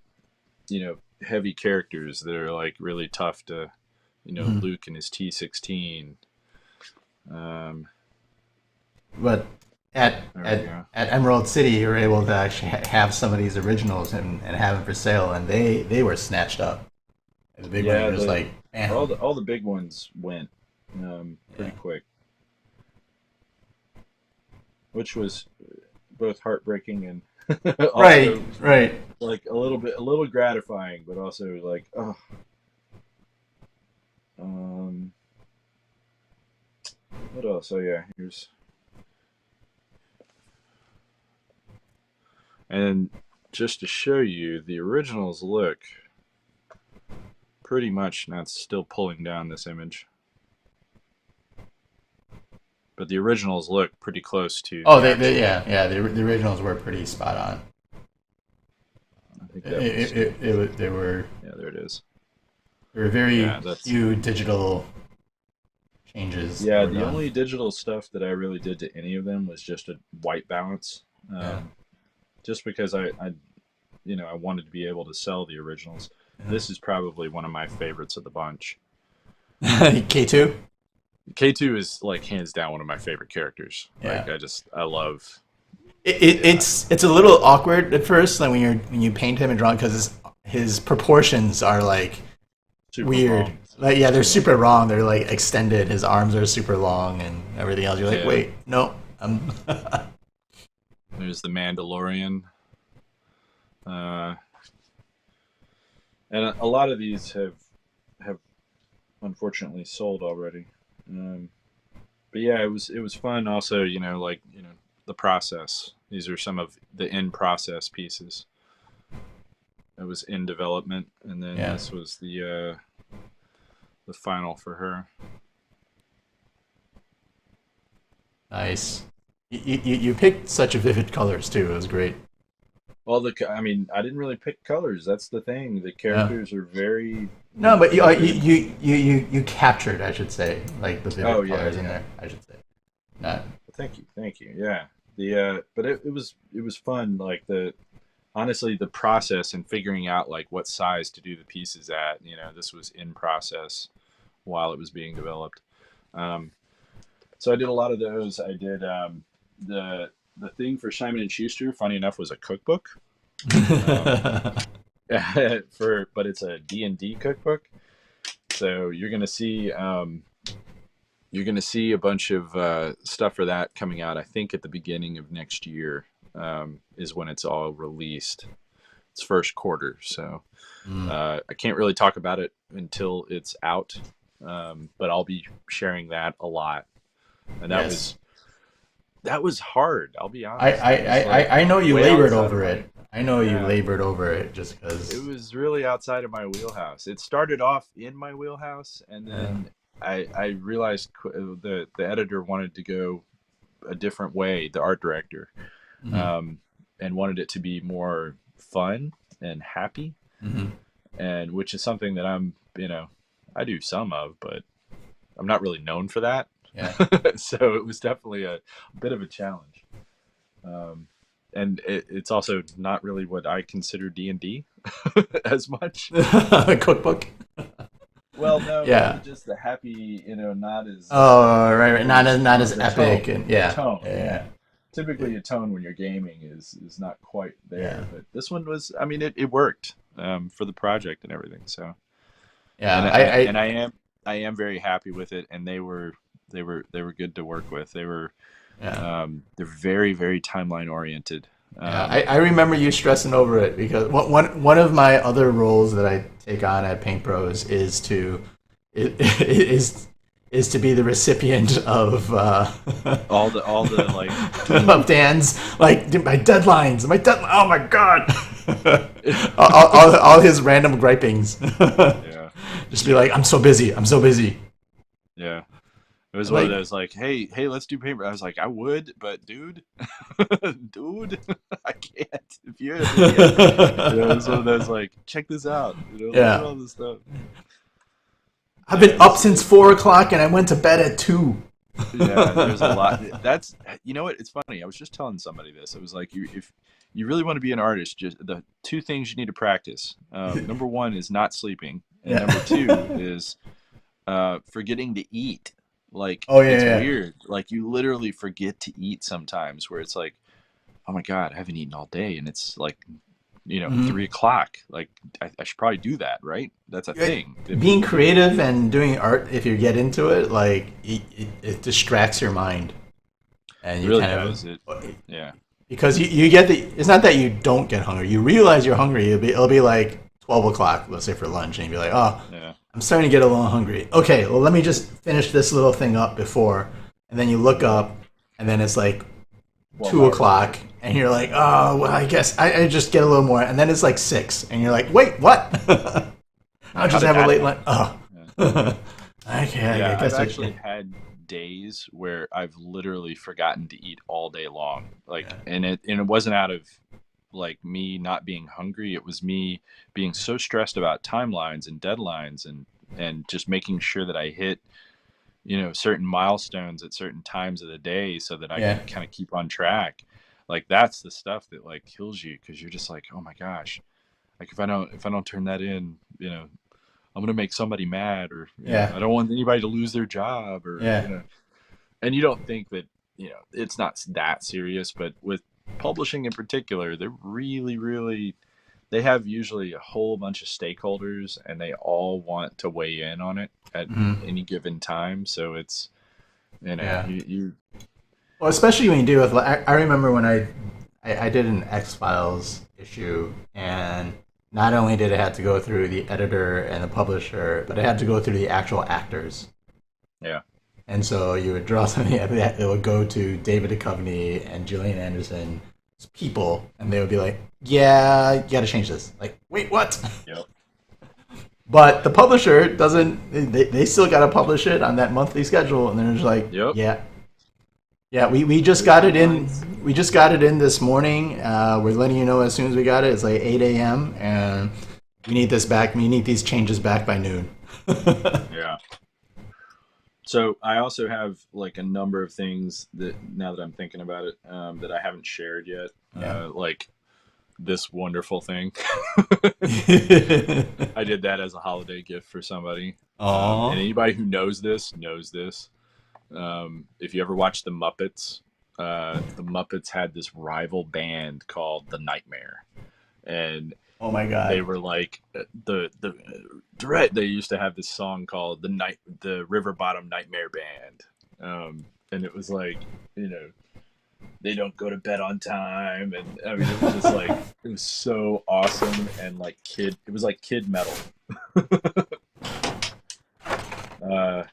heavy characters that are like really tough to mhm. Luke and his T16. Um, but at there we at go. at Emerald City, you were able to actually have some of these originals and have them for sale, and they were snatched up. The big one, Yeah, you're just the like, all bam. the big ones went Yeah. pretty quick, which was both heartbreaking and Right, also right. like a little gratifying, but also like, oh, um, what else? Oh yeah, here's and just to show you the originals look pretty much. Now it's still pulling down this image, but the originals look pretty close to Oh, the actual. yeah, the originals were pretty spot on. I think that was They were yeah. There it is. very Yeah, that's few digital changes that yeah. were The done. only digital stuff that I really did to any of them was just a white balance. Yeah. Just because I wanted to be able to sell the originals. Yeah. This is probably one of my favorites of the bunch. K2. K2 is like hands down one of my favorite characters. Yeah. Like I love. Yeah, It's a little awkward at first, like when you paint him and draw, because his proportions are like super weird. long. Like yeah, they're super long. They're like extended. His arms are super long and everything else. You're like, Yeah. wait, no. There's the Mandalorian. Uh, and a lot of these have unfortunately sold already. Um, but yeah, it was fun. Also, the process. These are some of the in process pieces. It was in development, and then Yeah, this was the final for her. nice. You picked such vivid colors too. It was great. Well, I mean, I didn't really pick colors. That's the thing. The Yeah. characters are very No, but vivid. you captured, I should say, like the Oh vivid yeah, colors in yeah. there. I should say. Not. Thank you. Yeah. But it was fun. Like honestly, the process and figuring out like what size to do the pieces at. This was in process while it was being developed. Um, so I did a lot of those. I did the thing for Simon and Schuster. Funny enough, was a cookbook. Um, but it's a D&D cookbook. So you're gonna see a bunch of stuff for that coming out. I think at the beginning of next year is when it's all released. It's first quarter, so Mm, I can't really talk about it until it's out. But I'll be sharing that a lot, and yes. that was hard. I'll be honest. That was like I know you way labored outside of over my it. I know you Yeah. labored over it just It because. was really outside of my wheelhouse. It started off in my wheelhouse, and Yeah. then I realized the editor wanted to go a different way, the art director, Hmm. um, and wanted it to be more fun and happy, Hmm. and which is something that I do some of, but I'm not really known for that. Yeah. So it was definitely a bit of a challenge. Um, and it's also not really what I consider D&D as much. The cookbook. Well, no, more Yeah. just the happy, not as Oh, right, right. very, Not as the epic, tone, and the yeah, tone, yeah, yeah. Typically, a tone when you're gaming is not quite yeah, there, but this one was. I mean, it worked for the project and everything. So, yeah. and I, and I, I am very happy with it, and they were good to work with. yeah, They're very very timeline oriented. yeah. I remember you stressing over it because one of my other roles that I take on at Paint Pros is is to be the recipient of All the like, of dude. Dan's like my deadlines, my deadline. Oh my god! All his random gripings. Yeah, Just be like, I'm so busy. I'm so busy. yeah. It was one of Like, those like, hey, let's do paper. I was like, I would, but dude, dude, I can't. It was one of those like, check this out. Look at yeah. all this stuff. I've been Yeah, up since 4 o'clock and I went to bed at 2. yeah. There's a lot. That's you know what? It's funny. I was just telling somebody this. It was like, if you really want to be an artist, just the two things you need to practice. Number one is not sleeping, and Yeah. number two is forgetting to eat. Like, Oh yeah, it's yeah, weird. Like, you literally forget to eat sometimes, where it's like, oh my god, I haven't eaten all day, and it's like, hmm 3 o'clock. Like, I should probably do that, right? That's a thing that being people do. creative and doing art, if you get into it, like it distracts your mind, and It you really kind does. of Yeah, because you get the. It's not that you don't get hungry. You realize you're hungry. It'll be like 12 o'clock, let's say for lunch, and you'll be like, oh, yeah. I'm starting to get a little hungry. Okay, well let me just finish this little thing up before, and then you look up, and then it's like 12 2 hours o'clock, later. and you're like, oh, well, I guess I just get a little more, and then it's like 6, and you're like, wait, what? Yeah, I'll how just did have a that late happen? lunch. Oh, Yeah. okay, I Yeah, I've guess actually had days where I've literally forgotten to eat all day long. Like, yeah, and it wasn't out of like me not being hungry. It was me being so stressed about timelines and deadlines, and just making sure that I hit, certain milestones at certain times of the day so that I yeah, could kind of keep on track. Like, that's the stuff that like kills you, because you're just like, oh my gosh, like, if I don't turn that in, I'm gonna make somebody mad, or yeah, I don't want anybody to lose their job, or yeah, and you don't think that it's not that serious, but with publishing in particular, they're really, really, they have usually a whole bunch of stakeholders, and they all want to weigh in on it at hmm any given time. So it's yeah. you Well, especially when you do with, I remember when I did an X Files issue, and not only did it have to go through the editor and the publisher, but it had to go through the actual actors. yeah. And so you would draw something that it would go to David Duchovny and Gillian Anderson's people, and they would be like, "Yeah, you got to change this." Like, wait, what? Yep. But the publisher doesn't. They still got to publish it on that monthly schedule, and they're just like, Yep. "Yeah, yeah, we just Their got it in. timelines. We just got it in this morning. We're letting you know as soon as we got it. It's like 8 a.m. and we need this back. We need these changes back by noon." Yeah. So I also have like a number of things that, now that I'm thinking about it, that I haven't shared yet. Yeah. Like this wonderful thing. I did that as a holiday gift for somebody. And Aww. anybody who knows this knows this. If you ever watched the Muppets had this rival band called the Nightmare, and Oh my they god. were like the direct. They used to have this song called the River Bottom Nightmare Band, and it was like, they don't go to bed on time, and I mean, it was just like, it was so awesome, and like it was like kid metal. uh,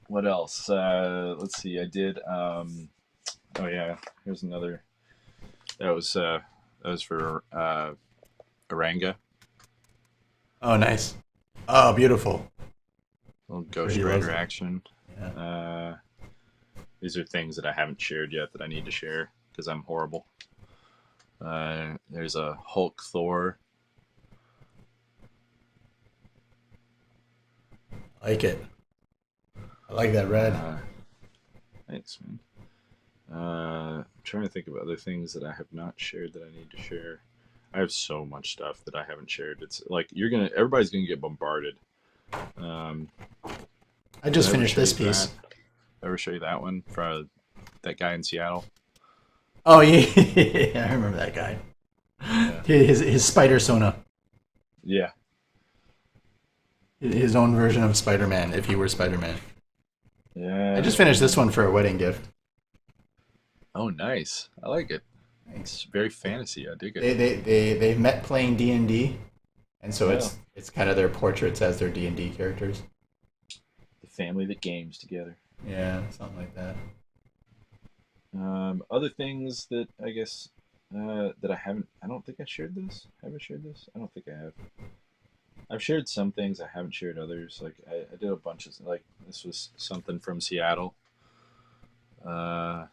what else? Let's see. I did. Oh yeah, here's another. That was That was for Oranga. Oh, nice. Oh, beautiful. Little Sure Ghost he loves Rider it. action. Yeah. These are things that I haven't shared yet that I need to share because I'm horrible. There's a Hulk Thor. I like it. I like that red. Thanks, man. I'm trying to think of other things that I have not shared that I need to share. I have so much stuff that I haven't shared. It's like everybody's gonna get bombarded. Um, I just did I ever finished show this you piece. that? Ever show you that one for that guy in Seattle? Oh yeah, I remember that guy. Yeah. His spider sona, Yeah. his own version of Spider-Man, if he were Spider-Man. Yeah. I just finished this one for a wedding gift. Oh, nice. I like it. Thanks. It's very fantasy. I dig it. They've met playing D&D, and so Yeah. it's kind of their portraits as their D&D characters. The family that games together. Yeah, something like that. Other things that I guess that I haven't. I don't think I shared this. Have I shared this? I don't think I have. I've shared some things. I haven't shared others. Like I did a bunch of like this was something from Seattle. I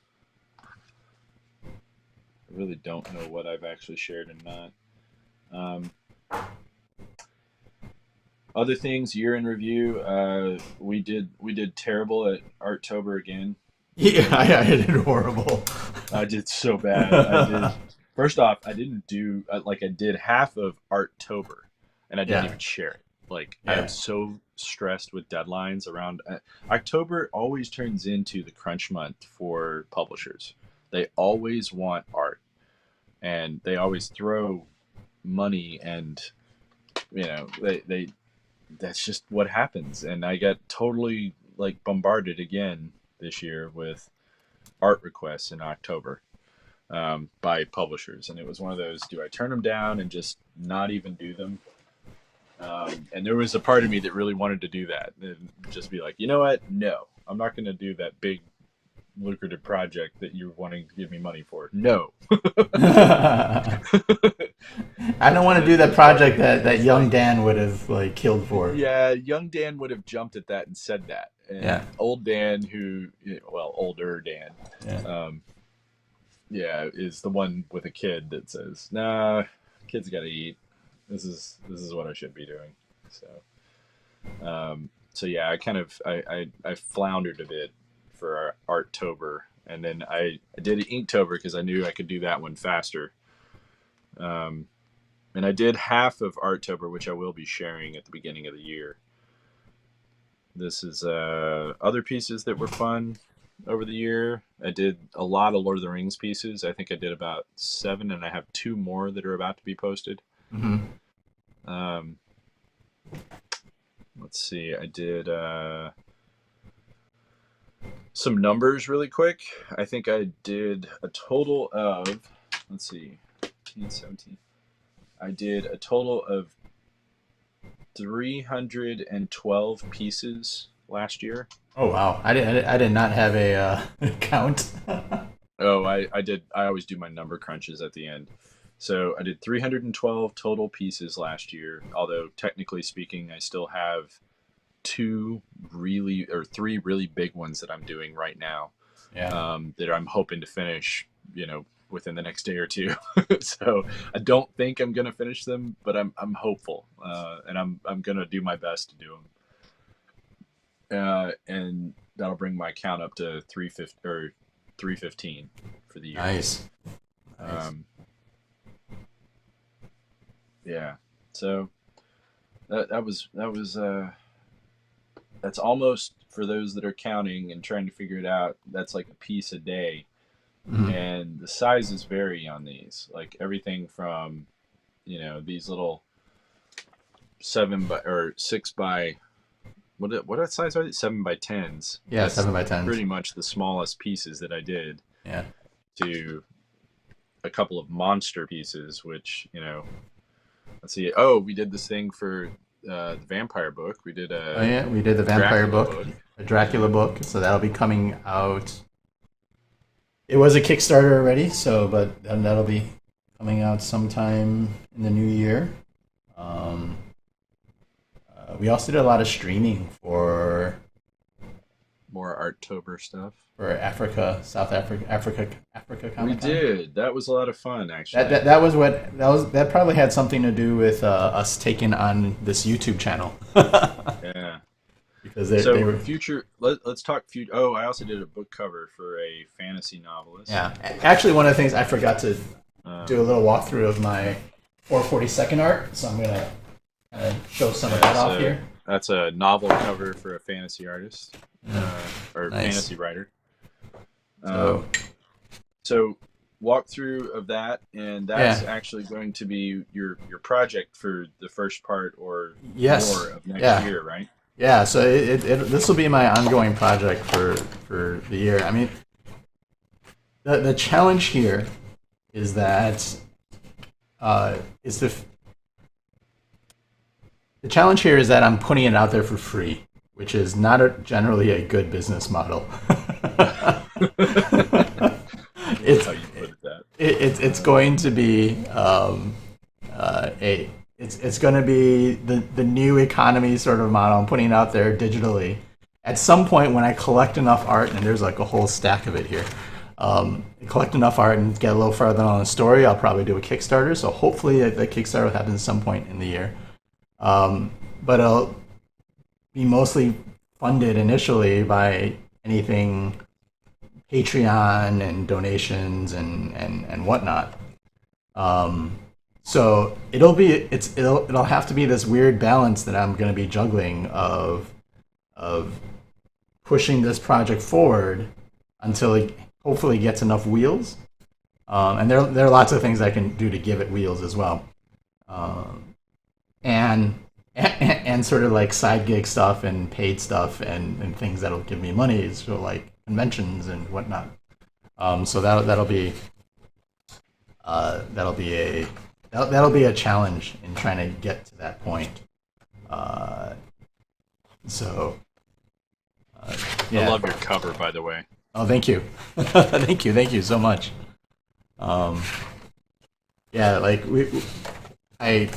really don't know what I've actually shared and not. Um, Other things, year in review. We did terrible at Arttober again. Yeah, I did horrible. I did so bad. I did. First off, I didn't do like I did half of Arttober, and I didn't Yeah, even share it. Like I am yeah, so stressed with deadlines around October. Always turns into the crunch month for publishers. They always want art, and they always throw money, and they that's just what happens. And I got totally like bombarded again this year with art requests in October by publishers, and it was one of those: do I turn them down and just not even do them? And there was a part of me that really wanted to do that and just be like, you know what? No, I'm not going to do that big lucrative project that you're wanting to give me money for. No. I don't want to do that project that young Dan would have like killed for. Yeah, young Dan would have jumped at that and said that. Yeah, And old Dan, older Dan, yeah. is the one with a kid that says, "Nah, kids got to eat. This is what I should be doing." So yeah, I kind of I floundered a bit for our Arttober, and then I did Inktober because I knew I could do that one faster. Um, and I did half of Arttober, which I will be sharing at the beginning of the year. This is other pieces that were fun over the year. I did a lot of Lord of the Rings pieces. I think I did about 7, and I have 2 more that are about to be posted. Mm-hmm. Let's see. I did some numbers really quick. I think I did a total of, let's see, 15, 17. I did a total of 312 pieces last year. Oh wow, I did not have a count. Oh, I did. I always do my number crunches at the end. So I did 312 total pieces last year. Although technically speaking, I still have 3 really big ones that I'm doing right now. Yeah. That I'm hoping to finish, within the next day or two. So I don't think I'm gonna finish them, but I'm hopeful, and I'm gonna do my best to do them. And that'll bring my count up to 350 or 315 for the year. Nice. Yeah. So that was that's almost, for those that are counting and trying to figure it out, that's like a piece a day. Mm-hmm. And the sizes vary on these, like everything from these little 6 by what size are they? 7 by 10s. Yeah, That's 7 by 10s. pretty much the smallest pieces that I did. Yeah. To a couple of monster pieces, which let's see. Oh, we did this thing for the vampire book. We did We did the vampire Dracula book, a Dracula book. So that'll be coming out. It was a Kickstarter already, but that'll be coming out sometime in the new year. Um, we also did a lot of streaming More Arttober stuff. for Africa, South Africa, Africa We Comic Con. did. That was a lot of fun, That, actually. that that was what that was. That probably had something to do with us taking on this YouTube channel Yeah. because they So were. future. Let's talk future. Oh, I also did a book cover for a fantasy novelist. Yeah, actually, one of the things I forgot to do a Um, little walkthrough of my 442nd art, so I'm gonna show some of yeah, that off so here. that's a novel cover for a fantasy artist or Nice. fantasy writer. So Um, so walkthrough of that, and that's actually going to be your project for the first part or yes, more of next yeah, year, right? yeah. So this will be my ongoing project for the year. I mean, the challenge here is that is the challenge here is that I'm putting it out there for free, which is not generally a good business model. That's it's how you put it. That. it's going to be it's going to be the new economy sort of model. I'm putting it out there digitally. At some point, when I collect enough art, and there's like a whole stack of it here, collect enough art and get a little further on the story, I'll probably do a Kickstarter. So hopefully, the Kickstarter will happen at some point in the year. But it'll be mostly funded initially by anything Patreon and donations and whatnot. So it'll have to be this weird balance that I'm going to be juggling of pushing this project forward until it hopefully gets enough wheels. And there are lots of things I can do to give it wheels as well. And sort of like side gig stuff and paid stuff and things that'll give me money, so like conventions and whatnot. So that'll be a challenge in trying to get to that point. So yeah. I love your cover, by the way. Oh, thank you, thank you so much. Yeah, like I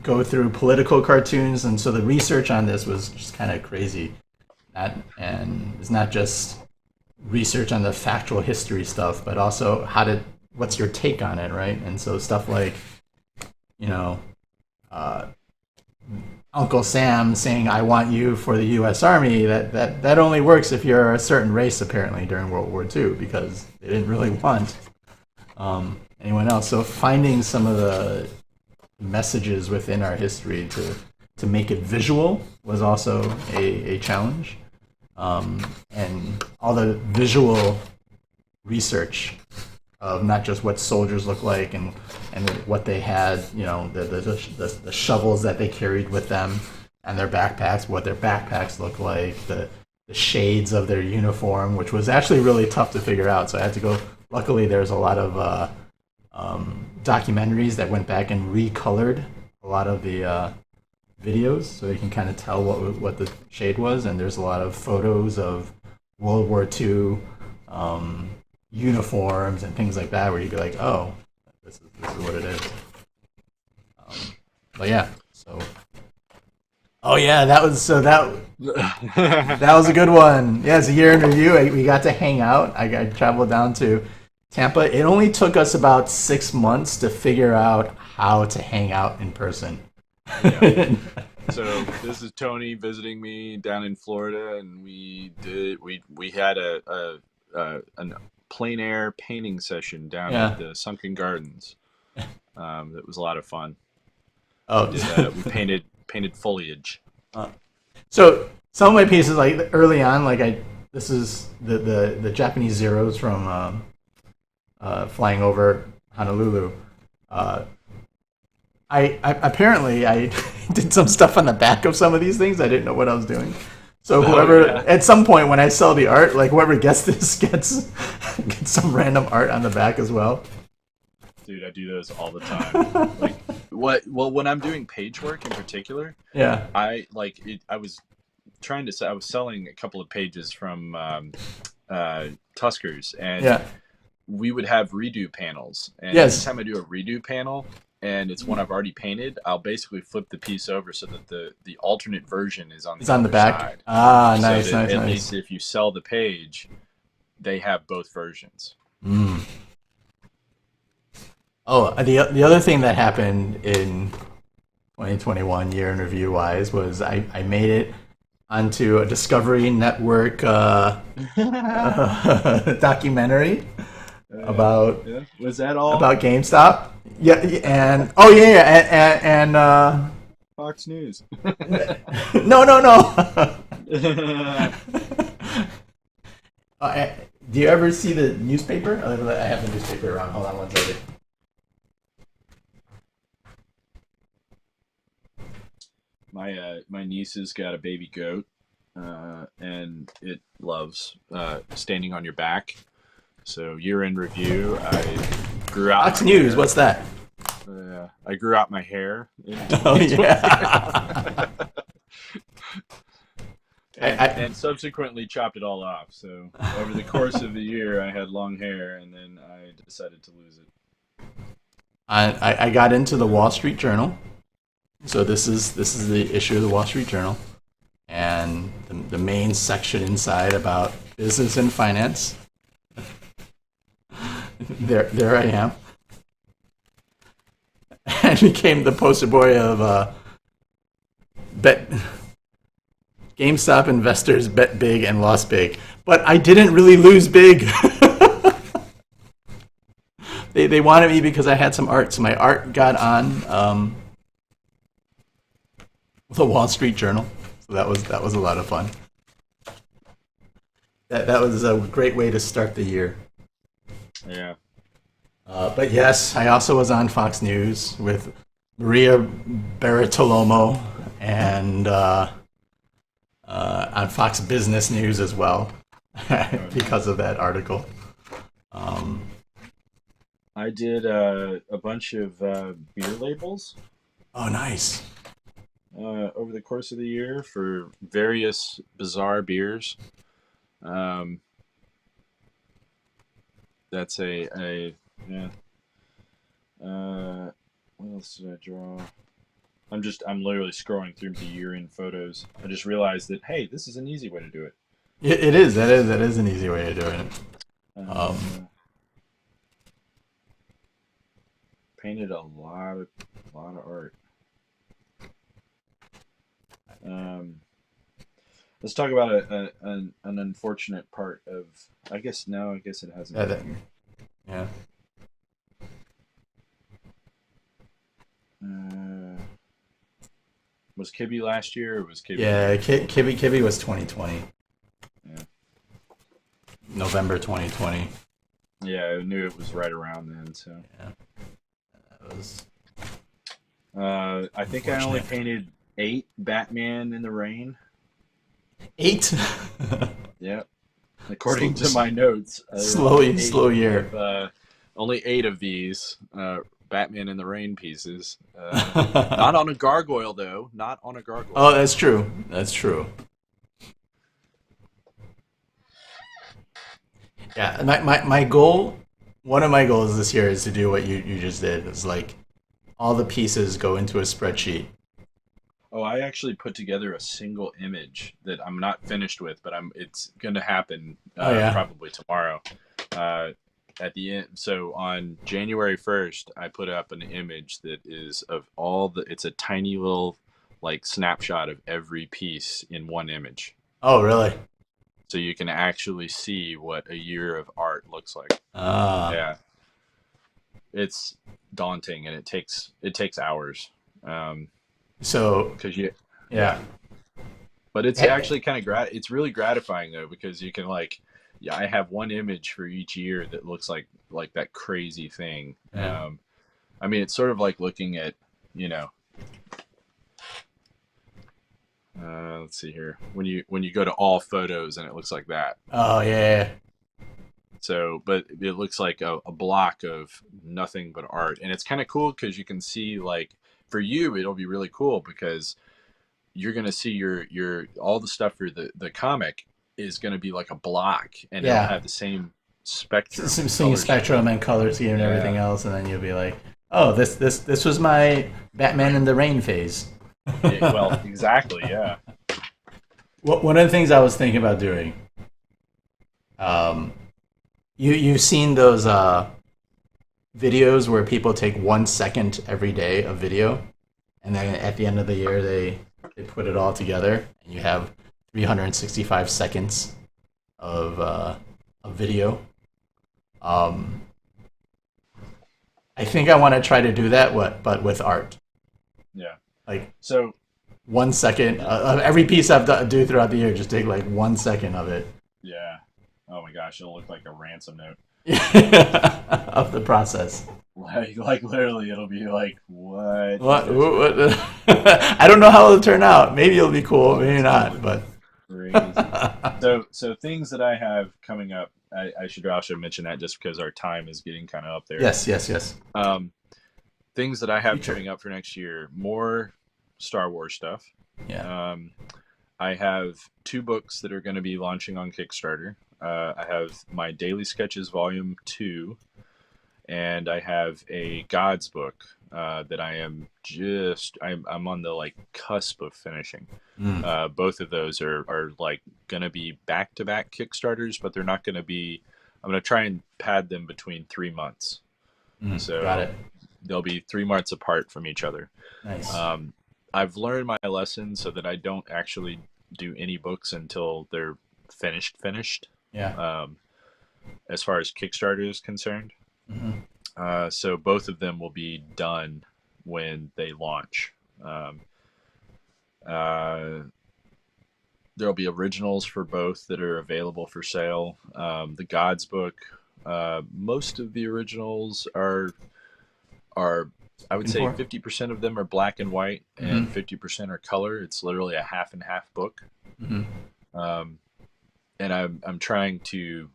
go through political cartoons, and so the research on this was just kind of crazy. And it's not just research on the factual history stuff, but also what's your take on it, right? And so stuff like, Uncle Sam saying "I want you for the U.S. Army," that only works if you're a certain race, apparently, during World War II, because they didn't really want anyone else. So finding some of the messages within our history to make it visual was also a challenge. And all the visual research of not just what soldiers look like and what they had, the shovels that they carried with them and their backpacks, what their backpacks look like, the shades of their uniform, which was actually really tough to figure out. So I had to go. Luckily, there's a lot of documentaries that went back and recolored a lot of the videos, so you can kind of tell what the shade was. And there's a lot of photos of World War II uniforms and things like that, where you'd be like, "Oh, this is what it is." But yeah, so oh yeah, that was a good one. Yeah, it's a year in review. We got to hang out. I traveled down to Tampa. It only took us about 6 months to figure out how to hang out in person. Yeah. So this is Tony visiting me down in Florida, and we had a plein air painting session down at the Sunken Gardens. That was a lot of fun. Oh, We painted foliage. So some of my pieces, like early on, this is the Japanese Zeros from flying over Honolulu. I apparently did some stuff on the back of some of these things. I didn't know what I was doing. So whoever, at some point when I sell the art, like whoever gets this gets some random art on the back as well. Dude, I do those all the time. Like well, when I'm doing page work in particular, yeah, I was selling a couple of pages from Tuskers, and we would have redo panels, and Yes, anytime I do a redo panel and it's one I've already painted, I'll basically flip the piece over so that the alternate version is on it's the on the other back. side, Ah, so nice, that nice, at nice. least if you sell the page, they have both versions. Mm. Oh, the other thing that happened in 2021 year in review wise was I made it onto a Discovery Network documentary about Yeah. Was that all about GameStop. Yeah, and oh yeah, yeah, and Fox News? no, no, no. Uh, do you ever see the newspaper? I have the newspaper around. Hold on one second. My niece has got a baby goat, and it loves standing on your back. So year in review, grew out Fox my News. hair. What's that? I grew out my hair in Oh 2020, yeah. I and subsequently chopped it all off. So over the course of the year, I had long hair, and then I decided to lose it. I got into the Wall Street Journal. So this is the issue of the Wall Street Journal, and the main section inside about business and finance. There I am. I became the poster boy of bet GameStop investors bet big and lost big, but I didn't really lose big. They wanted me because I had some art, so my art got on the Wall Street Journal. So that was a lot of fun. That was a great way to start the year. Yeah. But yes, I also was on Fox News with Maria Bartolomo and on Fox Business News as well because of that article. Um, I did a bunch of beer labels oh, nice. over the course of the year for various bizarre beers. Um, that's a yeah. What else did I draw? I'm literally scrolling through the year in photos. I just realized that hey, this is an easy way to do it. It is. That is an easy way of doing it. Um, Uh, Painted a lot of art. Um, let's talk about an unfortunate part of. I guess no. I guess it hasn't yeah, been here. yeah. Uh, was Kibby last year, or was Kibby the Yeah, year before? Kibby was 2020, Yeah, November 2020. yeah. I knew it was right around then. So, Yeah, that was I think I only unfortunate. painted 8 Batman in the rain. 8. Yeah, according to my notes, there were Slow year. only 8 of these Batman in the rain pieces. Not on a gargoyle though. Not on a Oh, gargoyle. that's true. That's true. Yeah, my goal, one of my goals this year is to do what you just did. It's like all the pieces go into a spreadsheet. Oh, I actually put together a single image that I'm not finished with, but it's gonna happen Oh yeah. probably tomorrow. Uh, at the end, so on January 1st, I put up an image that is of all the. It's a tiny little like snapshot of every piece in one image, Oh really? so you can actually see what a year of art looks like. Ah. Yeah, it's daunting and it takes hours. So Because you, yeah, yeah. but it's Eh, actually kind of it's really gratifying though because you can like yeah I have one image for each year that looks like that crazy thing. yeah. I mean it's sort of like looking at you know let's see here when you go to all photos and it looks like that. Oh yeah. So but it looks like a block of nothing but art, and it's kind of cool because you can see like for you it'll be really cool because you're gonna see your all the stuff for the comic is gonna be like a block, and it'll Yeah. have the same spectrum, seeing color spectrum scheme. and color scheme and everything Yeah, else, and then you'll be like, oh, this was my Batman in the Rain phase. yeah. Well, exactly. Yeah. One of the things I was thinking about doing, um, you've seen those videos where people take 1 second every day of video, and then at the end of the year they put it all together, and you have 365 seconds of video. Um, I think I want to try to do that, but with art. Yeah. Like So 1 second of every piece do throughout the year, just take like 1 second of it. yeah. Oh my gosh, it'll look like a ransom note. Of the process. Like literally, it'll be like, what? What? I don't know how it'll turn out. Maybe it'll be cool, maybe not. But Crazy. So things that I have coming up, I should also mention that just because our time is getting kind of up there. yes. Um, things that I have Future. coming up for next year, more Star Wars stuff. Yeah. I have 2 books that are going to be launching on Kickstarter. I have my Daily Sketches Volume 2, and I have a Gods book that I'm on the like cusp of finishing. Both of those are like going to be back-to-back Kickstarters, but they're not going to be. I'm going to try and pad them between 3 months. Got So it. they'll be 3 months apart from each other. Nice. I've learned my lesson so that I don't actually do any books until they're finished. Yeah. As far as Kickstarter is concerned. Hmm. So both of them will be done when they launch. Uh, there'll be originals for both that are available for sale. The Gods book, most of the originals are I would Looking say for. 50% of them are black and white and Hmm. 50% are color. It's literally a half and half book. Hmm. Um, and I'm trying to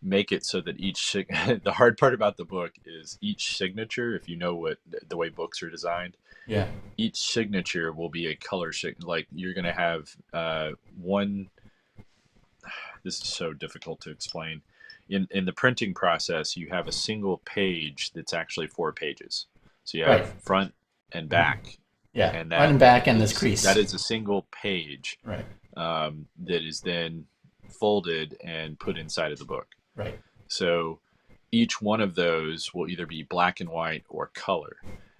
make it so that the hard part about the book is each signature, if you know what the way books are designed, Yeah. each signature will be a color like you're going to have one. This is so difficult to explain. In the printing process, you have a single page that's actually 4 pages. So you Right. have front and back, Yeah. and Front and back and this crease. that is a single page Right. that is then folded and put inside of the book. Right. So each one of those will either be black and white or color.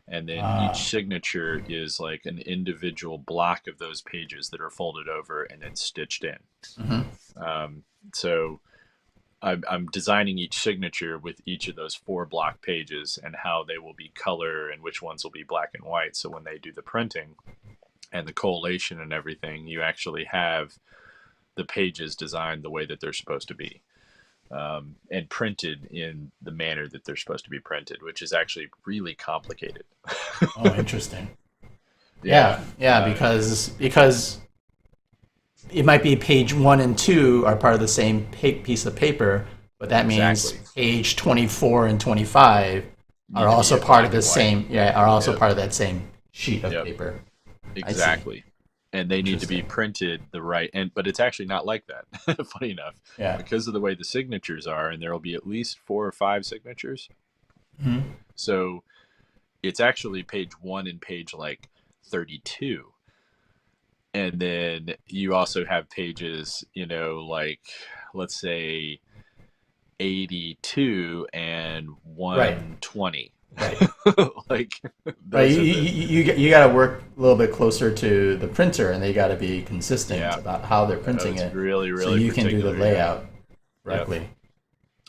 And then each signature is like an individual block of those pages that are folded over and then stitched in. So I'm designing each signature with each of those 4 block pages and how they will be color and which ones will be black and white. So when they do the printing and the collation and everything, you actually have the pages designed the way that they're supposed to be. And printed in the manner that they're supposed to be printed, which is actually really complicated. Oh, interesting. Yeah. Because it might be page 1 and 2 are part of the same piece of paper, but that means Exactly. page 24 and 25 are also part of the same. Yeah, are also part of that same sheet of paper. Exactly. And they need to be Interesting. printed the right but it's actually not like that. Funny enough. Yeah. Because of the way the signatures are, and there will be at least 4 or 5 signatures. Mhm. So it's actually page 1 and page like 32. And then you also have pages, like let's say 82 and Right. 120. Right. Like Right. those are You got to work a little bit closer to the printer, and they got to be consistent Yeah. about how they're printing it's it, really, so really you can do the particular. layout correctly.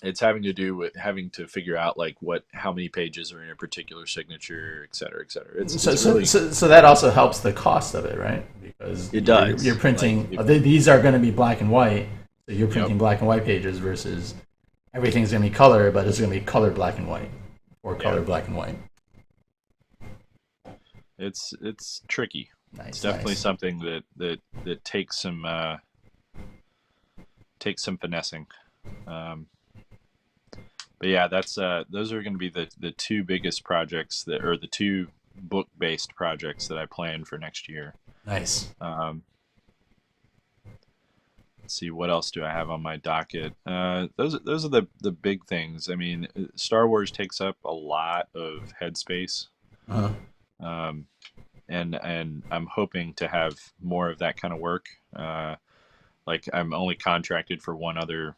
It's having to do with having to figure out like how many pages are in a particular signature, et cetera, et cetera. So that also helps the cost of it, right? Because It does. You're printing. Like, These are going to be black and white, so you're printing black and white pages versus everything's going to be color, but it's going to be color black and white or color black and white. It's tricky. Nice. It's definitely something that takes some finessing. But yeah, that's those are going to be the 2 biggest projects or the 2 book-based projects that I plan for next year. Nice. let's see, what else do I have on my docket? Those are the big things. I mean, Star Wars takes up a lot of headspace, Uh, um, and I'm hoping to have more of that kind of work. Like I'm only contracted for one other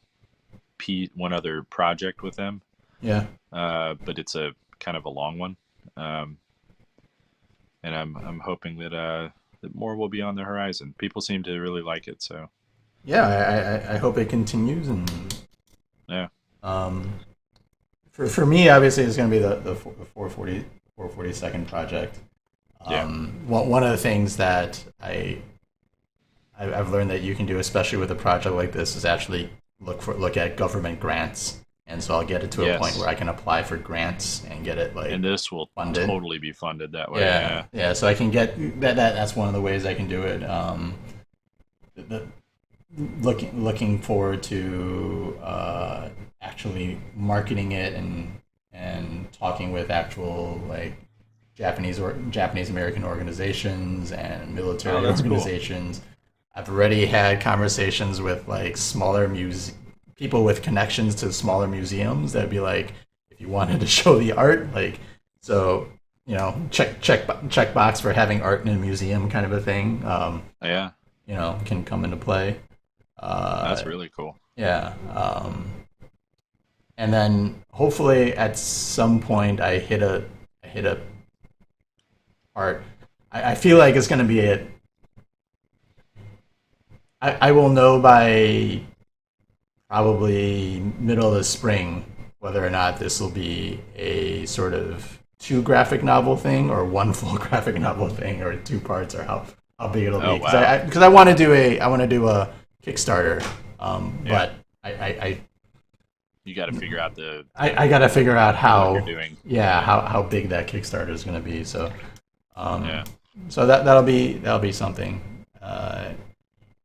project with them, yeah. but it's a kind of a long one, um, and I'm hoping that more will be on the horizon. People seem to really like it, so Yeah, I hope it continues. And yeah, um, for me, obviously, it's going to be the 442nd project. yeah, One of the things that I've learned that you can do, especially with a project like this, is actually look at government grants. And so I'll get it to a point yes, where I can apply for grants and get it like and this will funded. totally be funded that way. Yeah, Yeah, yeah. So I can get that's one of the ways I can do it. The, looking forward to actually marketing it and talking with actual like Japanese American organizations and oh, military that's cool. organizations. I've already had conversations with like smaller people with connections to smaller museums that'd be like, if you wanted to show the art, like, so check box for having art in a museum kind of a thing. Yeah, Can come into play. Uh, that's really cool. yeah. And then hopefully at some point I hit a part. I feel like it's going to be I will know by probably middle of the spring whether or not this will be a sort of two graphic novel thing or one full graphic novel thing or two parts or how big it'll Oh be, wow, because I want to do a Kickstarter, yeah. but I You got to figure out the I got to figure out what you're how, doing. yeah, Yeah, how big that Kickstarter is going to be. Um, yeah. so that'll be something.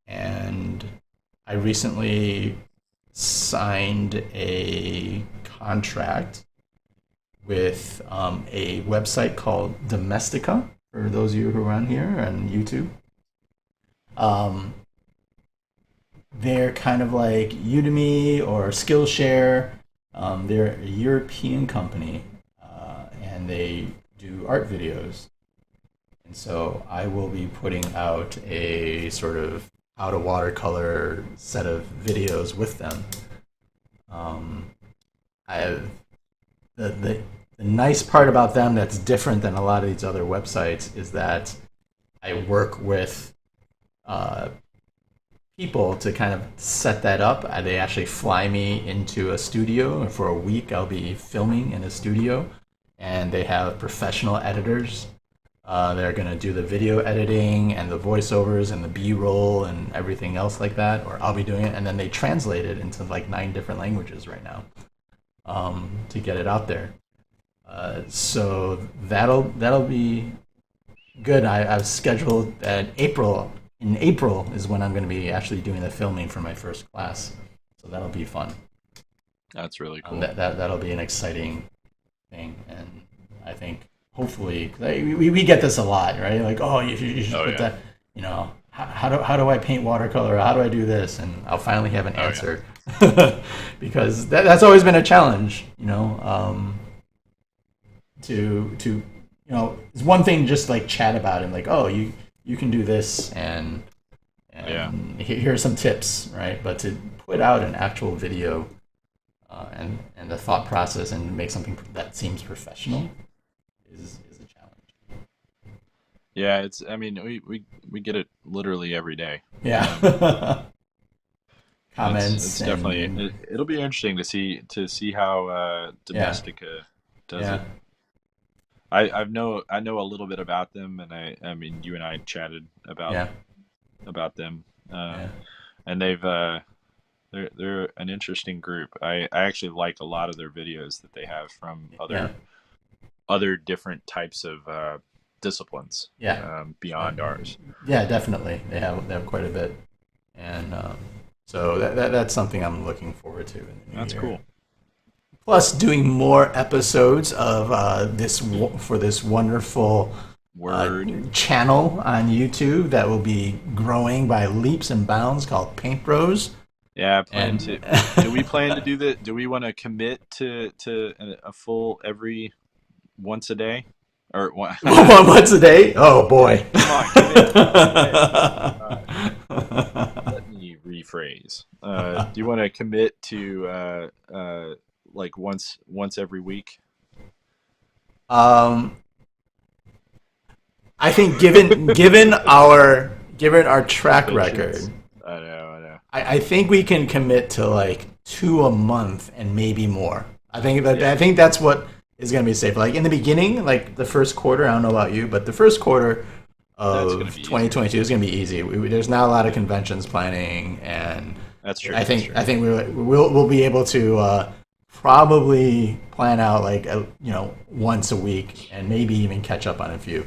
And I recently signed a contract with a website called Domestika. For those of you who are on here on YouTube, um, they're kind of like Udemy or Skillshare. They're a European company, and they do art videos. And so I will be putting out a sort of how to watercolor set of videos with them. Um, I have the nice part about them that's different than a lot of these other websites is that I work with uh, people to kind of set that up. They actually fly me into a studio, and for a week I'll be filming in a studio, and they have professional editors. They're going to do the video editing and the voiceovers and the B-roll and everything else like that, or I'll be doing it, and then they translate it into like 9 different languages right now, to get it out there. So that'll be good. I've scheduled that April. In April is when I'm going to be actually doing the filming for my first class, so that'll be fun. That's really cool. That'll be an exciting thing, and I think hopefully 'cause we get this a lot, right? Like, oh, you should Oh put yeah. that, how do I paint watercolor? How do I do this? And I'll finally have an Oh yeah. answer because that's always been a challenge, to it's one thing just like chat about it, like, oh, you can do this, and Yeah. here are some tips, right? But to put out an actual video, and the thought process and make something that seems professional is a challenge. Yeah. It's. I mean, we get it literally every day. Um, Yeah. it's Comments definitely and it'll be interesting to see how yeah, Domestika does yeah, it. I know a little bit about them, and I mean you and I chatted yeah, about them, yeah, and they're an interesting group. I actually like a lot of their videos that they have from yeah, other different types of disciplines, yeah. Uh, beyond ours. yeah, definitely. They have quite a bit, and so that's something I'm looking forward to in the new That's year. cool. Plus, doing more episodes of for this wonderful Word. channel on YouTube that will be growing by leaps and bounds called Paint Bros. Yeah, I plan And to. Do we plan to do that? Do we want to commit to a full every once a day, or what? once a day? Oh boy. Come on, commit. Commit. Let me rephrase. Do you want to commit to like once every week? um, I think given our track record, Patience. I know. I know. I think we can commit to like 2 a month and maybe more. I Yeah, think that's what is going to be safe. Like in the beginning, like the first quarter. I don't know about you, but the first quarter that's gonna of be easier. 2022 is going to be easy. There's not a lot of Yeah, conventions planning, and that's true. I That's think true. I think we'll be able to probably plan out like once a week and maybe even catch up on a few.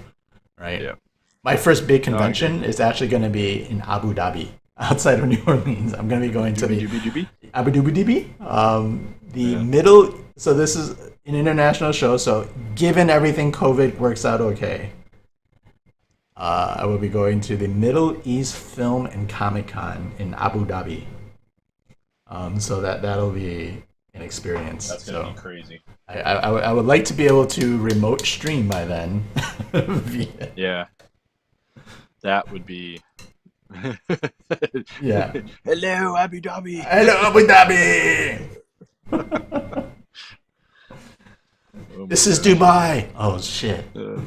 Right. Yeah. My first big No, I agree. convention is actually going to be in Abu Dhabi, outside of New Orleans. I'm going to be going to Doobie the doobie doobie. Abu Dhabi, the Yeah. middle. So this is an international show. So given everything COVID works out okay, I will be going to the Middle East Film and Comic Con in Abu Dhabi. So that'll be an experience. That's gonna be So crazy. I would like to be able to remote stream by then. Via- Yeah, that would be. yeah. Hello, Abu Dhabi. Hello, Abu Dhabi. Oh my This is gosh. Dubai. Oh shit. Uh,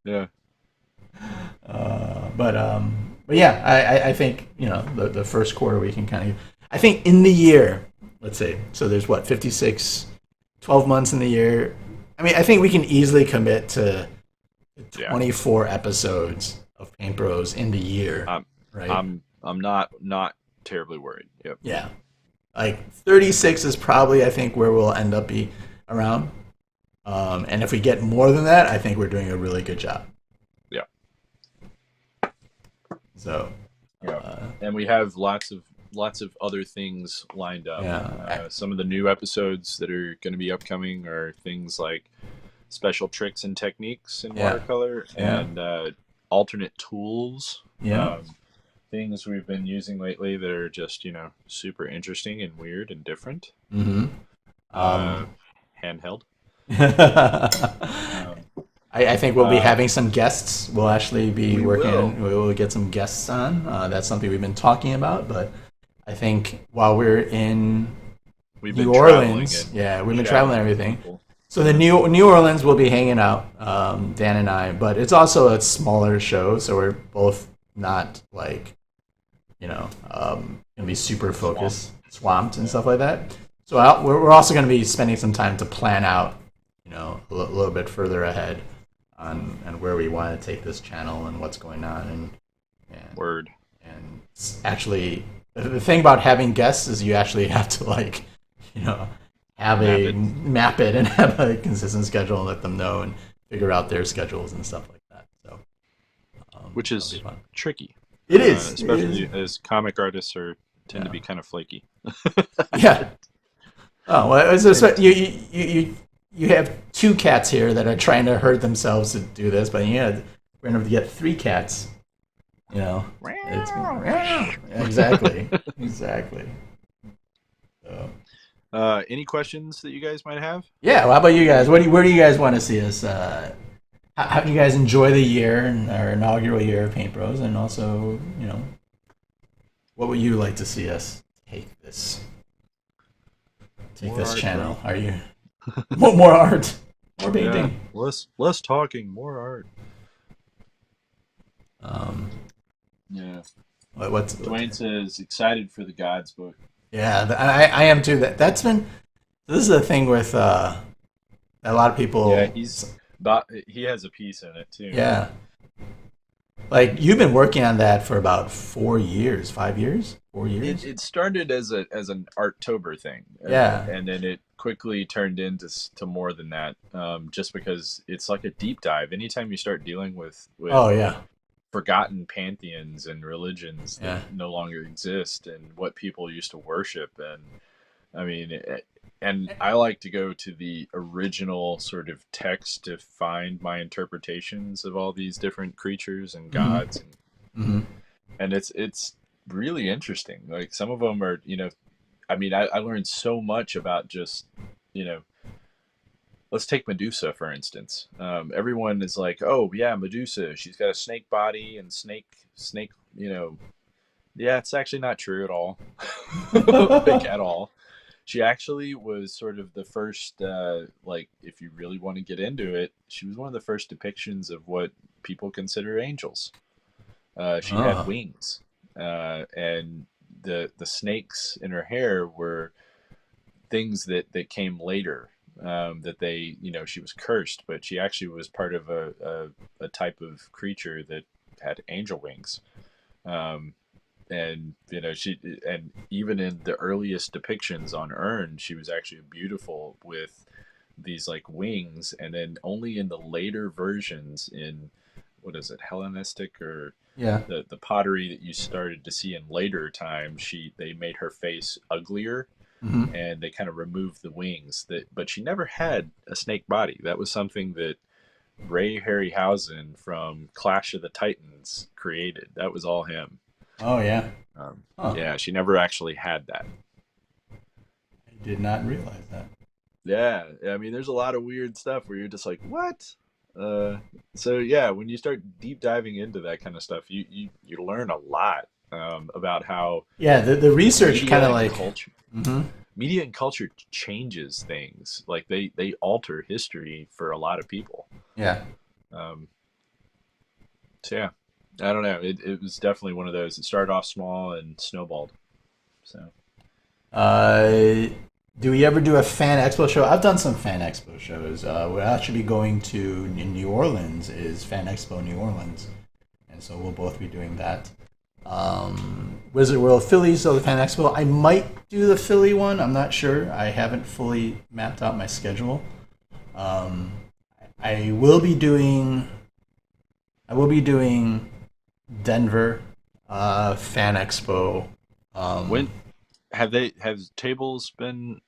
yeah. But yeah, I think the first quarter we can kind of. I think in the year, let's say, so there's what 56, 12 months in the year. I mean, I think we can easily commit to Yeah. 24 episodes of Paint Bros in the year, I'm right? I'm not terribly worried. Yep. Yeah, like 36 is probably I think where we'll end up be around. And if we get more than that, I think we're doing a really good job. Yeah. So, Yeah. uh, And we have lots of other things lined up. yeah, Some of the new episodes that are going to be upcoming are things like special tricks and techniques in yeah, watercolor yeah, and alternate tools. yeah. Um, things we've been using lately that are just super interesting and weird and different. Mm-hmm. Uh, Um, Handheld. I, Um, I think we'll be uh, having some guests. We'll actually be we will. working. We will get some guests on. That's something we've been talking about. But I think while we're in We've been New traveling Orleans, and yeah, we've been traveling chatting and with everything. people. So the New Orleans will be hanging out, Dan and I. But it's also a smaller show, so we're both not like gonna be super Swamped. focused, swamped, and Yeah. stuff like that. So we're also going to be spending some time to plan out, a little bit further ahead on where we want to take this channel and what's going on, and Word. actually the thing about having guests is you actually have to like, you know, have Map a it. map it and have a consistent schedule and let them know and figure out their schedules and stuff like that. So, Which that'll be is fun. tricky. It is. It is. Especially as comic artists tend to Yeah. be kind of flaky. Yeah. Oh well, it's just, And you have two cats here that are trying to hurt themselves to do this, but we're gonna get three cats. It's exactly, exactly. So any questions that you guys might have? yeah, well, how about you guys? Where do you guys want to see us? How do you guys enjoy the year and our inaugural year of Paint Bros? And also, what would you like to see us take More this art, channel? bro. Are you more art, more Yeah, painting? less talking, more art. Um, Yeah. what's Dwayne says excited for the Gods book. yeah, I am too. That's been this is the thing with a lot of Yeah, people. he has a piece in it too. Yeah, like you've been working on that for about 4 years, 5 years, 4 years. It started as an Arttober thing, Yeah. and then it quickly turned into to more than that. Just because it's like a deep dive. Anytime you start dealing with Oh yeah, forgotten pantheons and religions that yeah, no longer exist, and what people used to worship, and I mean, and I like to go to the original sort of text to find my interpretations of all these different creatures and Hmm. gods, Hmm. and it's really interesting. Like some of them are, I mean, I learned so much about just, you know, let's take Medusa for instance. Everyone is like, oh yeah, Medusa, she's got a snake body and snake. Yeah, it's actually not true at all, like at all. She actually was sort of the first, like, if you really want to get into it, she was one of the first depictions of what people consider angels. She had Oh. wings, and the snakes in her hair were things that came later. That they, she was cursed, but she actually was part of a type of creature that had angel wings. Um, and she, and even in the earliest depictions on urn, she was actually beautiful with these like wings, and then only in the later versions, in what is it, Hellenistic, or Yeah. the pottery that you started to see in later times, they made her face uglier, Hmm. and they kind of removed the wings, but she never had a snake body. That was something that Ray Harryhausen from Clash of the Titans created. That was all him. Oh yeah. Huh. Yeah, she never actually had that. I did not realize that. Yeah, I mean, there's a lot of weird stuff where you're just like, what? Uh, so yeah, when you start deep diving into that kind of stuff, you learn a lot, about how Yeah, the research kind media of and like. culture Hmm. media and culture changes things. Like they alter history for a lot of people. Yeah. Um, so yeah, I don't know. It was definitely one of those. It started off small and snowballed. So Uh, do we ever do a fan expo show? I've done some fan expo shows. We'll actually be going to in New Orleans is Fan Expo New Orleans, and so we'll both be doing that. Wizard World Philly, so the Fan Expo. I might do the Philly one. I'm not sure. I haven't fully mapped out my schedule. Um, I will be doing. I will be doing Denver Fan Expo. when Um, have tables been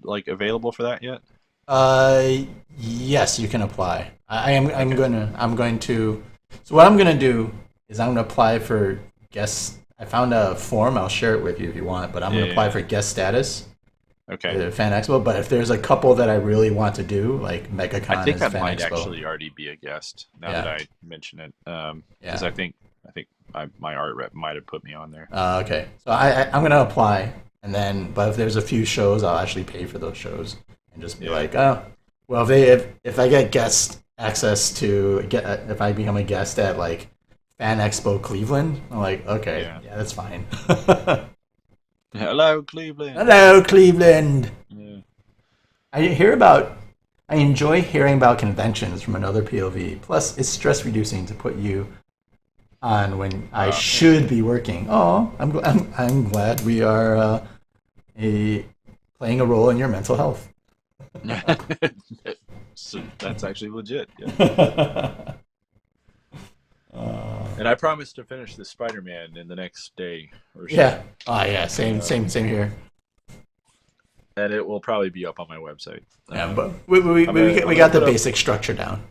like available for that yet? Uh, yes, you can apply. I am. I'm Okay. gonna. I'm going to. So what I'm gonna do is I'm gonna apply for guest. I found a form. I'll share it with you if you want. But I'm Yeah, gonna yeah, apply yeah. for guest status for Okay. the Fan Expo. But if there's a couple that I really want to do, like I MegaCon think is I Fan might Expo. actually already be a guest now that Yeah. I mention it. Because Yeah. I think my art rep might have put me on there. Okay. So I'm gonna apply, and then but if there's a few shows, I'll actually pay for those shows and just be Yeah. like, oh, well, if I get guest access to get if I become a guest at like Fan Expo Cleveland, I'm like, okay, Yeah. yeah, that's fine. Hello, Cleveland. Hello, Cleveland. Yeah. I hear about. I enjoy hearing about conventions from another POV. Plus, it's stress reducing to put you on when I Thank should be working. Oh, I'm glad we are a, playing a role in your mental health. you. So that's actually legit. Yeah. And I promise to finish the Spider-Man in the next day or Yeah. so. Ah, yeah. Same, Um, same, same here. and it will probably be up on my website. Yeah, but we I'm gonna we I'm gonna got the put up. basic structure down.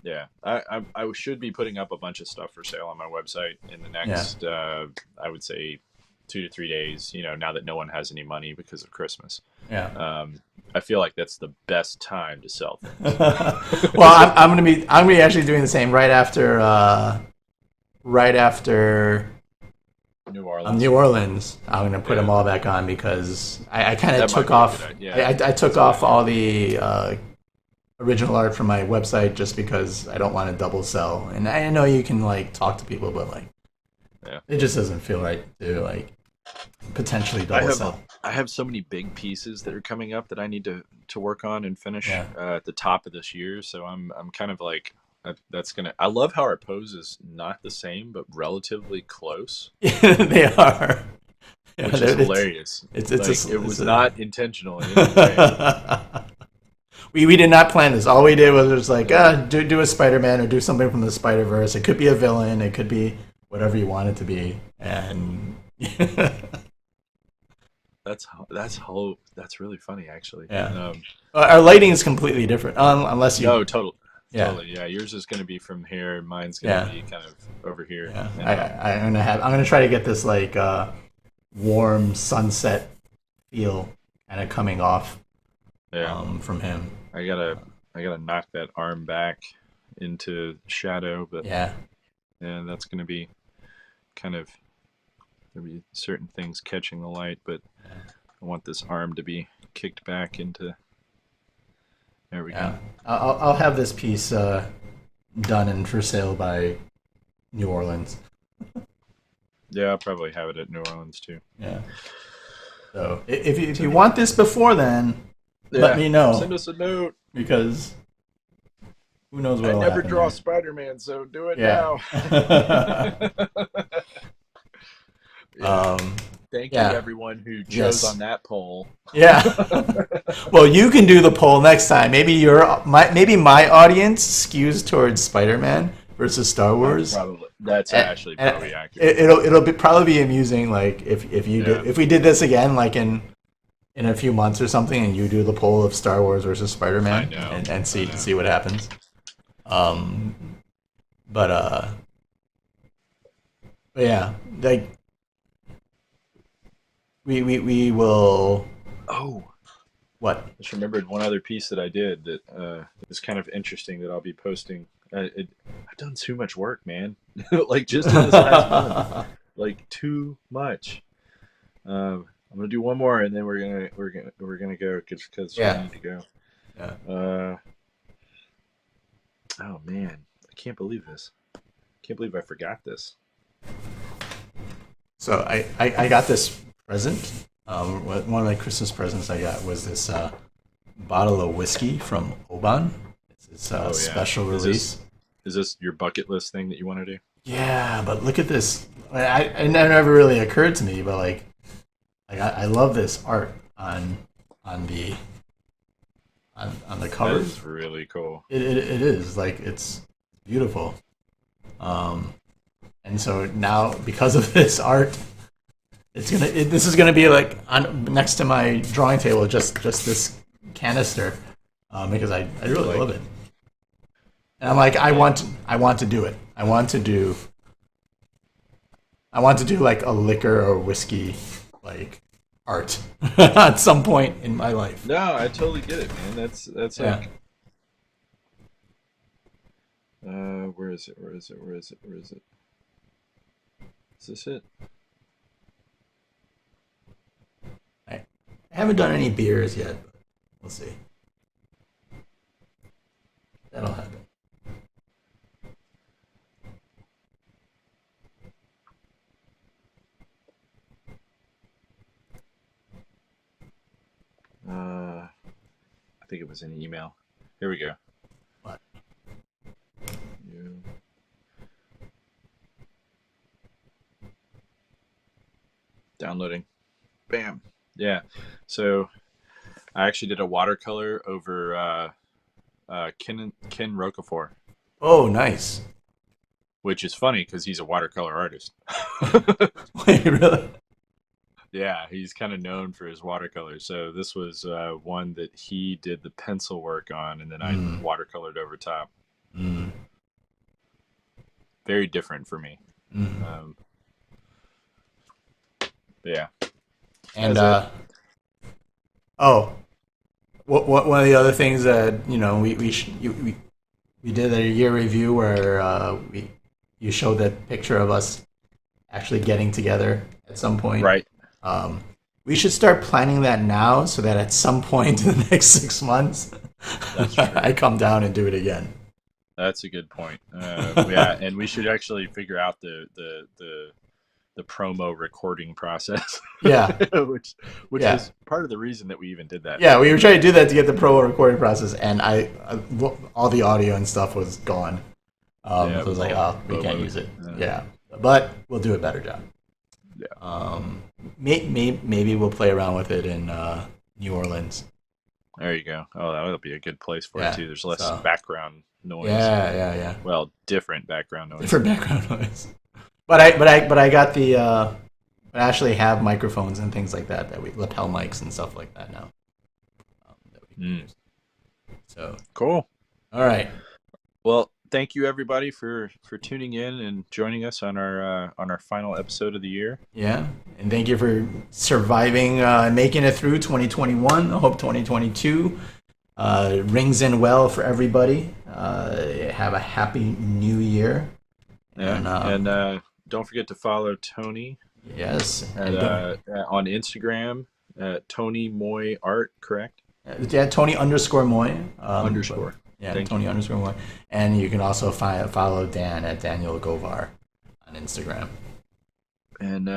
Yeah, I should be putting up a bunch of stuff for sale on my website in the Yeah. next, I would say, 2 to 3 days. Now that no one has any money because of Christmas. Yeah. I feel like that's the best time to sell things. Well, I'm gonna be actually doing the same right after New Orleans. New Orleans. I'm gonna put Yeah, them all back on because I kind of that might took be a off. good idea. Yeah, I took that's a good off idea. all the original art from my website just because I don't want to double sell. And I know you can like talk to people, but like Yeah. it just doesn't feel right to like potentially I double have sell. I have so many big pieces that are coming up that I need to work on and finish, Yeah. at the top of this year. So I'm kind of like, that's gonna. I love how our pose is not the same, but relatively close, They are. Yeah, which is it's hilarious. it's Like it it's was a not intentional in any way. we did not plan this. All we did was just like do a Spider-Man or do something from the Spider-Verse. It could be a villain. It could be whatever you want it to be. And that's really funny actually. Yeah. Our lighting is completely different, unless No, you. Yeah. totally. Yeah, yours is going to be from here. Mine's going to Yeah. be kind of over here. Yeah. And I'm gonna try to get this like warm sunset feel kind of coming off yeah, from him. I gotta I gotta knock that arm back into shadow, but Yeah. yeah, that's going to be kind of there'll be certain things catching the light, but I want this arm to be kicked back into. There we go. Yeah. I'll have this piece done and for sale by New Orleans. Yeah, I'll probably have it at New Orleans too. Yeah. So if you want this before then, let me know. Send us a note. Because who knows what I will never happen draw there. Spider-Man, so do it Yeah. now. Yeah. Thank you, Yeah. everyone who chose Yes. on that poll. Yeah. Well, you can do the poll next time. Maybe maybe my audience skews towards Spider-Man versus Star Wars. That's actually And probably accurate. It'll probably be amusing. Like if Yeah. if we did this again, like in a few months or something, and you do the poll of Star Wars versus Spider-Man, I know. and see I know. see what happens. But yeah, like we will. Oh, What? I just remembered one other piece that I did that is kind of interesting that I'll be posting. I've done too much work, man. Like just in this last month, like too much. I'm gonna do one more, and then we're gonna go because Yeah. we need to go. Yeah. Oh man, I can't believe this. Can't believe I forgot this. So I got this present. One of my Christmas presents I got was this bottle of whiskey from Oban. It's a special Is release. Is this your bucket list thing that you want to do? Yeah, but look at this. It never really occurred to me, but like I love this art on the cover. That is really cool. It is like it's beautiful. And so now because of this art, this is gonna be like next to my drawing table, just this canister, because I really love it. And I'm like I want to do it. I want to do like a liquor or whiskey like art at some point in my life. No, I totally get it, man. That's Yeah. like where is it? Where is it? Where is it? Where is it? Is this it? I haven't done any beers yet, but we'll see. That'll happen. I think it was an email. Here we go. What? You. Downloading. Bam. Yeah. So I actually did a watercolor over Ken Roquefort, Oh, nice. which is funny because he's a watercolor artist. Wait, really? Yeah, he's kind of known for his watercolors. So this was one that he did the pencil work on, and then I watercolored over top. Mm. Very different for me. Mm. Yeah. And one of the other things that we did a year review where you showed that picture of us actually getting together at some point. Right. We should start planning that now so that at some point in the next 6 months, I come down and do it again. That's a good point. Yeah, and we should actually figure out the promo recording process. Yeah. which is part of the reason that we even did that. Yeah, we were trying to do that to get the promo recording process, and all the audio and stuff was gone. So it was like, we can't use it. Yeah, but we'll do a better job. Yeah. Maybe we'll play around with it in New Orleans. There you go. Oh, that'll be a good place for it too. There's less background noise. Yeah. Well, different background noise. Different background noise. But I got the actually have microphones and things like that we lapel mics and stuff like that now. That we can use. So cool. All right. Well, thank you everybody for tuning in and joining us on our final episode of the year. Yeah, and thank you for surviving, making it through 2021. I hope 2022 rings in well for everybody. Have a happy new year. Yeah, and don't forget to follow Tony. Yes, on Instagram, Tony Moy Art, correct? Yeah, Tony _ Moy. Underscore. Yeah, Tony _ Moy. And you can also follow Dan at Daniel Govar on Instagram. And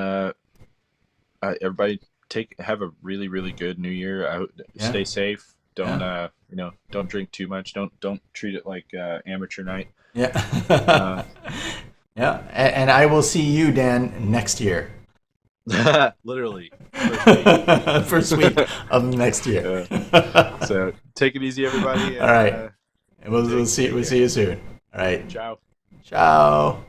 everybody have a really, really good New Year. Stay safe. Don't don't drink too much. Don't treat it like amateur night. Yeah. Yeah, and I will see you, Dan, next year. Literally. First week of next year. So take it easy, everybody. All right. And we'll see you soon. All right. Ciao. Ciao.